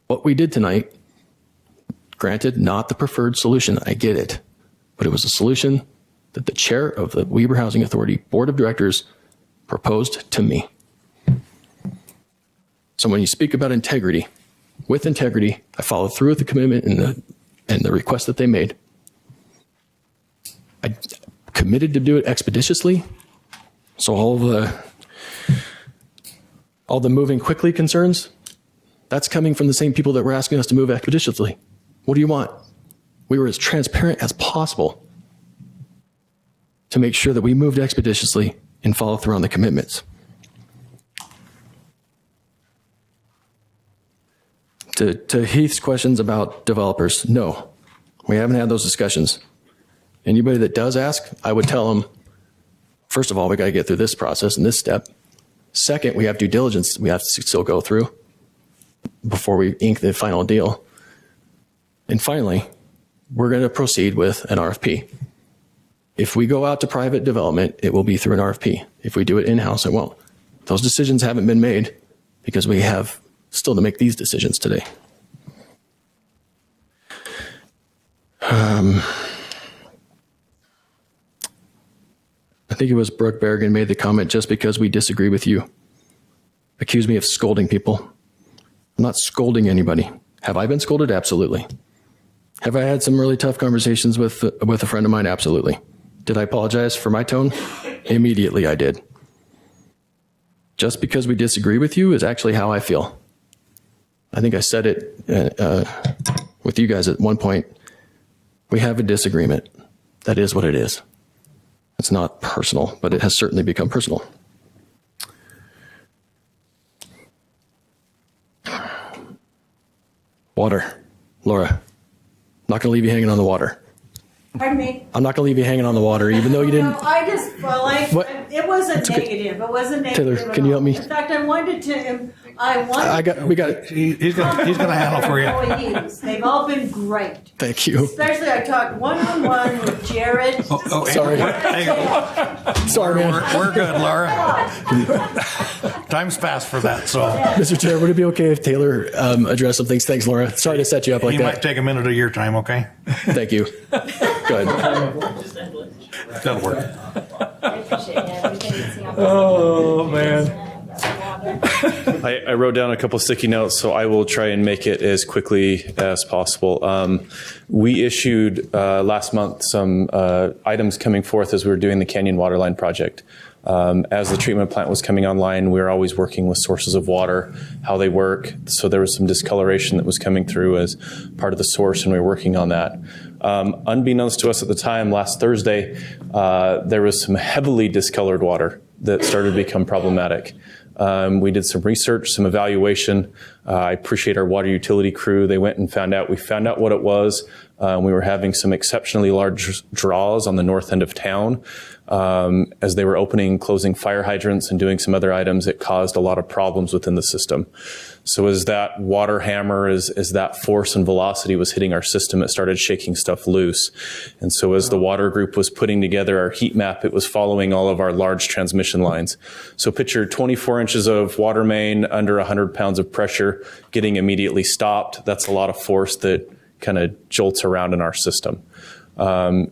What we did tonight, granted, not the preferred solution, I get it, but it was a solution that the chair of the Weber Housing Authority Board of Directors proposed to me. So when you speak about integrity, with integrity, I followed through with the commitment and the request that they made. I committed to do it expeditiously. So all the moving quickly concerns, that's coming from the same people that were asking us to move expeditiously. What do you want? We were as transparent as possible to make sure that we moved expeditiously and follow through on the commitments. To Heath's questions about developers, no, we haven't had those discussions. Anybody that does ask, I would tell them, first of all, we got to get through this process and this step. Second, we have due diligence we have to still go through before we ink the final deal. And finally, we're going to proceed with an RFP. If we go out to private development, it will be through an RFP. If we do it in-house, it won't. Those decisions haven't been made because we have still to make these decisions today. I think it was Brooke Berrigan made the comment, just because we disagree with you, accuse me of scolding people. I'm not scolding anybody. Have I been scolded? Absolutely. Have I had some really tough conversations with a friend of mine? Absolutely. Did I apologize for my tone? Immediately I did. Just because we disagree with you is actually how I feel. I think I said it with you guys at one point. We have a disagreement. That is what it is. It's not personal, but it has certainly become personal. Water. Laura, I'm not going to leave you hanging on the water. Pardon me? I'm not going to leave you hanging on the water, even though you didn't. No, it wasn't negative. It wasn't negative. Taylor, can you help me? In fact, I wanted to We got. He's gonna handle for you. Employees. They've all been great. Thank you. Especially I talked one-on-one with Jared. Sorry. Sorry, man. We're good, Laura. Time's passed for that, so. Mr. Chair, would it be okay if Taylor addressed some things? Thanks, Laura. Sorry to set you up like He that. might take a minute of your time, okay? Thank you. Go ahead. That'll work. Oh, man. I wrote down a couple sticky notes, so I will try and make it as quickly as possible. We issued last month some items coming forth as we were doing the Canyon Waterline project. As the treatment plant was coming online, we were always working with sources of water, how they work. So there was some discoloration that was coming through as part of the source, and we were working on that. Unbeknownst to us at the time, last Thursday, there was some heavily discolored water that started to become problematic. We did some research, some evaluation. I appreciate our water utility crew. They went and we found out what it was. We were having some exceptionally large draws on the north end of town. As they were opening and closing fire hydrants and doing some other items, it caused a lot of problems within the system. So as that water hammer, as that force and velocity was hitting our system, it started shaking stuff loose. And so as the water group was putting together our heat map, it was following all of our large transmission lines. So picture 24 inches of water main under 100 pounds of pressure getting immediately stopped. That's a lot of force that kind of jolts around in our system.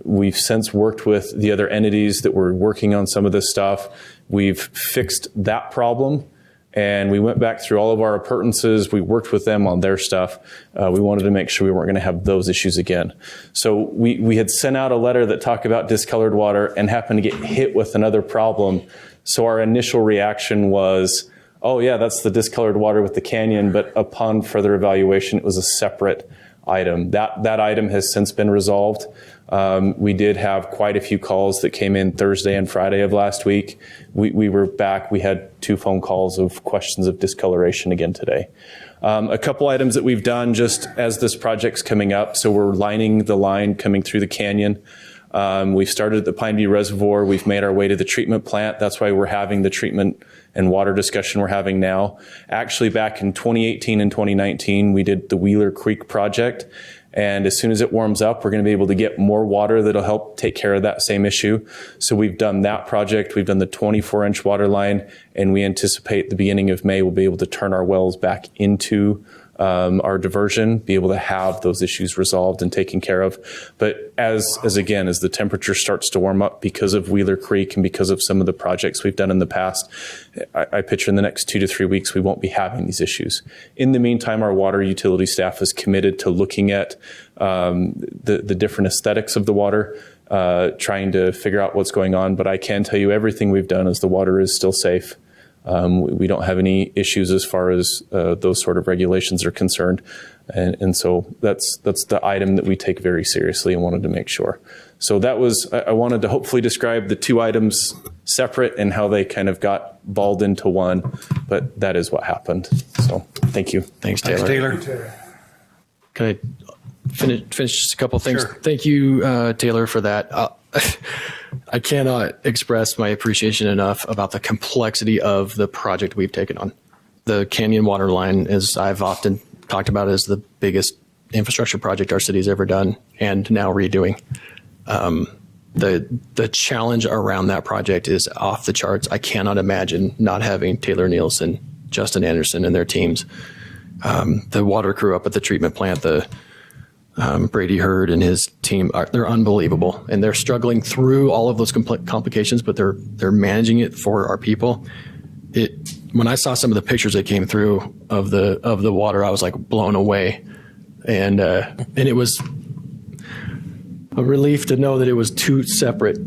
We've since worked with the other entities that were working on some of this stuff. We've fixed that problem, and we went back through all of our appurtenances. We worked with them on their stuff. We wanted to make sure we weren't going to have those issues again. So we had sent out a letter that talked about discolored water and happened to get hit with another problem. So our initial reaction was, oh yeah, that's the discolored water with the canyon, but upon further evaluation, it was a separate item. That item has since been resolved. We did have quite a few calls that came in Thursday and Friday of last week. We were back. We had 2 phone calls of questions of discoloration again today. A couple items that we've done just as this project's coming up. So we're lining the line coming through the canyon. We've started at the Pine View Reservoir. We've made our way to the treatment plant. That's why we're having the treatment and water discussion we're having now. Actually, back in 2018 and 2019, we did the Wheeler Creek project. And as soon as it warms up, we're going to be able to get more water that'll help take care of that same issue. So we've done that project. We've done the 24-inch water line, and we anticipate the beginning of May we'll be able to turn our wells back into our diversion, be able to have those issues resolved and taken care of. But as the temperature starts to warm up because of Wheeler Creek and because of some of the projects we've done in the past, I picture in the next 2 to 3 weeks, we won't be having these issues. In the meantime, our water utility staff is committed to looking at the different aesthetics of the water, trying to figure out what's going on. But I can tell you everything we've done is the water is still safe. We don't have any issues as far as those sort of regulations are concerned. And so that's the item that we take very seriously and wanted to make sure. So that was, I wanted to hopefully describe the 2 items separate and how they kind of got balled into one, but that is what happened. So thank you. Thanks, Taylor. Thanks, Taylor. Can I finish just a couple things? Sure. Thank you, Taylor, for that. I cannot express my appreciation enough about the complexity of the project we've taken on. The Canyon Water Line, as I've often talked about, is the biggest infrastructure project our city's ever done and now redoing. The challenge around that project is off the charts. I cannot imagine not having Taylor Nielsen, Justin Anderson, and their teams. The water crew up at the treatment plant, Brady Hurd and his team, they're unbelievable, and they're struggling through all of those complications, but they're managing it for our people. When I saw some of the pictures that came through of the water, I was like blown away, and it was a relief to know that it was 2 separate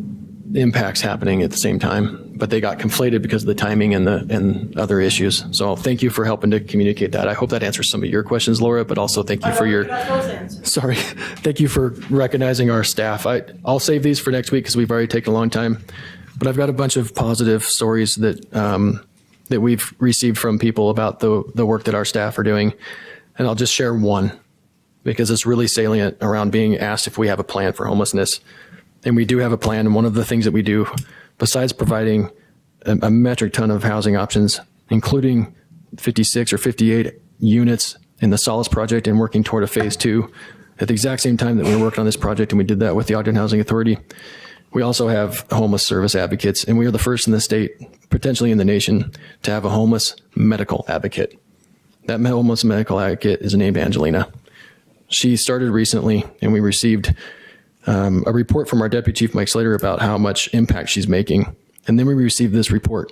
impacts happening at the same time, but they got conflated because of the timing and other issues. So thank you for helping to communicate that. I hope that answers some of your questions, Laura, but also thank you for thank you for recognizing our staff. I'll save these for next week because we've already taken a long time, but I've got a bunch of positive stories that we've received from people about the work that our staff are doing. And I'll just share one because it's really salient around being asked if we have a plan for homelessness. And we do have a plan. And one of the things that we do, besides providing a metric ton of housing options, including 56 or 58 units in the Solace project and working toward a phase 2 at the exact same time that we were working on this project, and we did that with the Ogden Housing Authority. We also have homeless service advocates, and we are the first in the state, potentially in the nation, to have a homeless medical advocate. That homeless medical advocate is named Angelina. She started recently, and we received a report from our Deputy Chief Mike Slater about how much impact she's making. And then we received this report.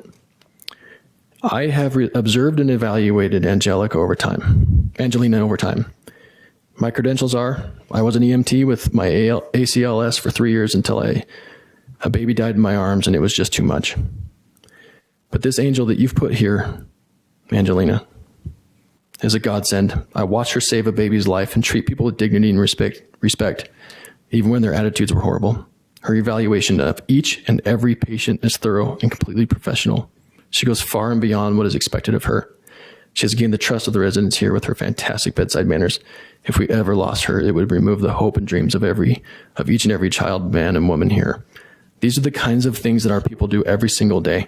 I have observed and evaluated Angelina over time. My credentials are, I was an EMT with my ACLS for 3 years until a baby died in my arms, and it was just too much. But this angel that you've put here, Angelina, is a godsend. I watched her save a baby's life and treat people with dignity and respect, even when their attitudes were horrible. Her evaluation of each and every patient is thorough and completely professional. She goes far and beyond what is expected of her. She has gained the trust of the residents here with her fantastic bedside manners. If we ever lost her, it would remove the hope and dreams of each and every child, man, and woman here. These are the kinds of things that our people do every single day.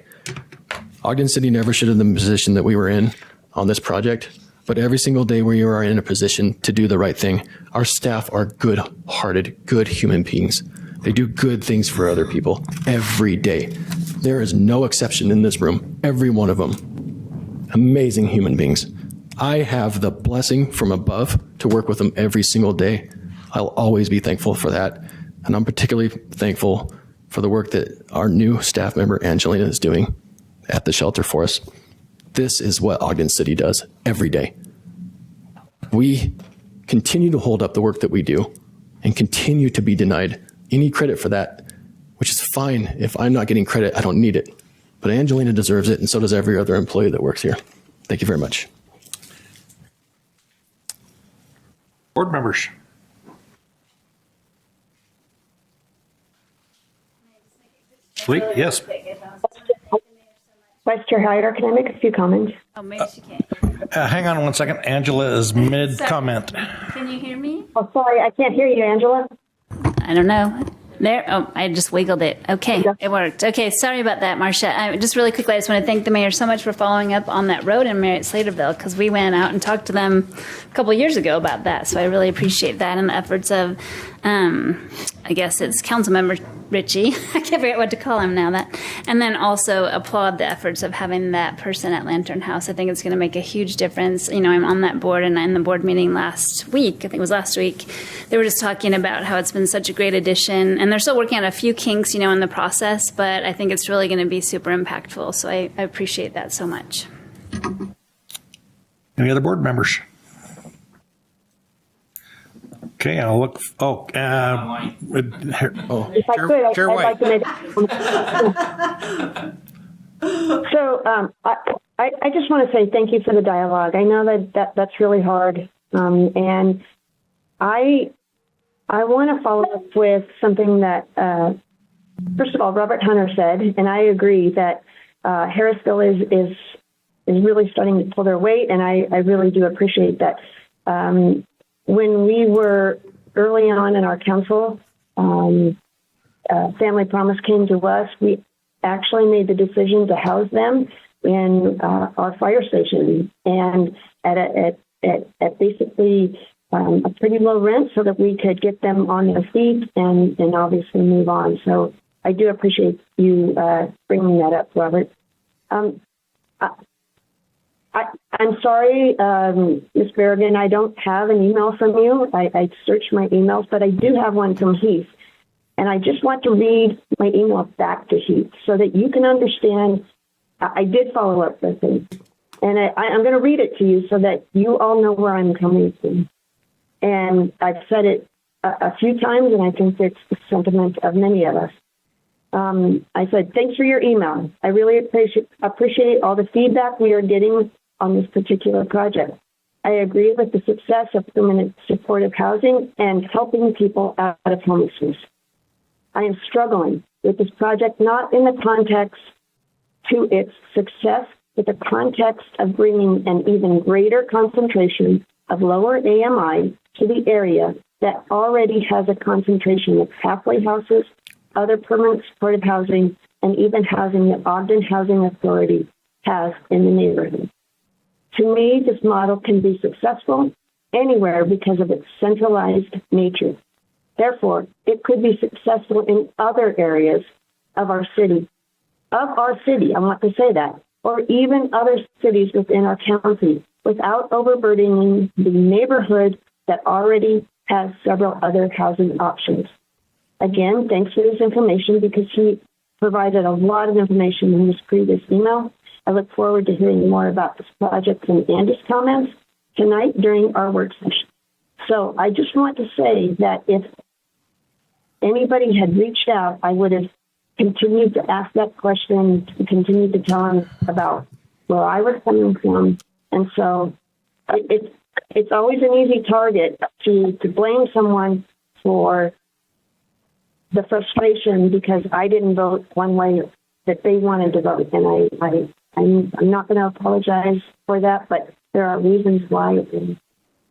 Ogden City never should have been in the position that we were in on this project, but every single day we are in a position to do the right thing. Our staff are good-hearted, good human beings. They do good things for other people every day. There is no exception in this room. Every one of them. Amazing human beings. I have the blessing from above to work with them every single day. I'll always be thankful for that. And I'm particularly thankful for the work that our new staff member, Angelina, is doing at the shelter for us. This is what Ogden City does every day. We continue to hold up the work that we do and continue to be denied any credit for that, which is fine. If I'm not getting credit, I don't need it. But Angelina deserves it, and so does every other employee that works here. Thank you very much. Board members. Please, yes. Vice Chair Hyder, can I make a few comments? Oh, maybe she can't. Hang on one second. Angela is mid-comment. Can you hear me? Oh, sorry, I can't hear you, Angela. I don't know. There. Oh, I just wiggled it. Okay, it worked. Okay, sorry about that, Marcia. Just really quickly, I just want to thank the mayor so much for following up on that road in Marriott-Slaterville, because we went out and talked to them a couple years ago about that. So I really appreciate that and the efforts of, I guess it's Councilmember Ritchie. I can't figure out what to call him now. And then also applaud the efforts of having that person at Lantern House. I think it's going to make a huge difference. You know, I'm on that board, and in the board meeting last week, I think it was last week, they were just talking about how it's been such a great addition, and they're still working on a few kinks, in the process, but I think it's really going to be super impactful. So I appreciate that so much. Any other board members? Okay, I'll look. If I could, Chair I'd White. like to make. So I just want to say thank you for the dialogue. I know that's really hard, and I want to follow up with something that, first of all, Robert Hunter said, and I agree that Harrisville is really starting to pull their weight, and I really do appreciate that. When we were early on in our council, Family Promise came to us. We actually made the decision to house them in our fire station, and at basically a pretty low rent, so that we could get them on their feet and obviously move on. So I do appreciate you bringing that up, Robert. I'm sorry, Ms. Berrigan, I don't have an email from you. I searched my emails, but I do have one from Heath. And I just want to read my email back to Heath so that you can understand. I did follow up with him. And I'm going to read it to you so that you all know where I'm coming from. And I've said it a few times, and I think it's the sentiment of many of us. I said, thanks for your email. I really appreciate all the feedback we are getting on this particular project. I agree with the success of permanent supportive housing and helping people out of homelessness. I am struggling with this project, not in the context to its success, but the context of bringing an even greater concentration of lower AMI to the area that already has a concentration of halfway houses, other permanent supportive housing, and even housing that Ogden Housing Authority has in the neighborhood. To me, this model can be successful anywhere because of its centralized nature. Therefore, it could be successful in other areas of our city, I want to say that, or even other cities within our county, without overburdening the neighborhood that already has several other housing options. Again, thanks for this information because he provided a lot of information in his previous email. I look forward to hearing more about this project and Andy's comments tonight during our work session. So I just want to say that if anybody had reached out, I would have continued to ask that question, continued to tell him about where I was coming from. And so it's always an easy target to blame someone for the frustration because I didn't vote one way that they wanted to vote. And I'm not going to apologize for that, but there are reasons why. In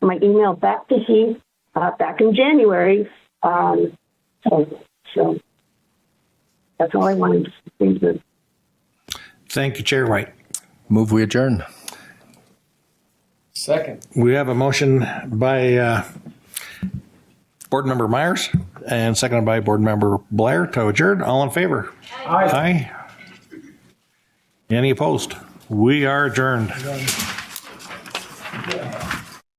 my email back to Heath back in January. So that's all I wanted to say. Thank you, Chair White. Move we adjourn. Second. We have a motion by Board Member Myers and seconded by Board Member Blair to adjourn. All in favor? Aye. Any opposed? We are adjourned.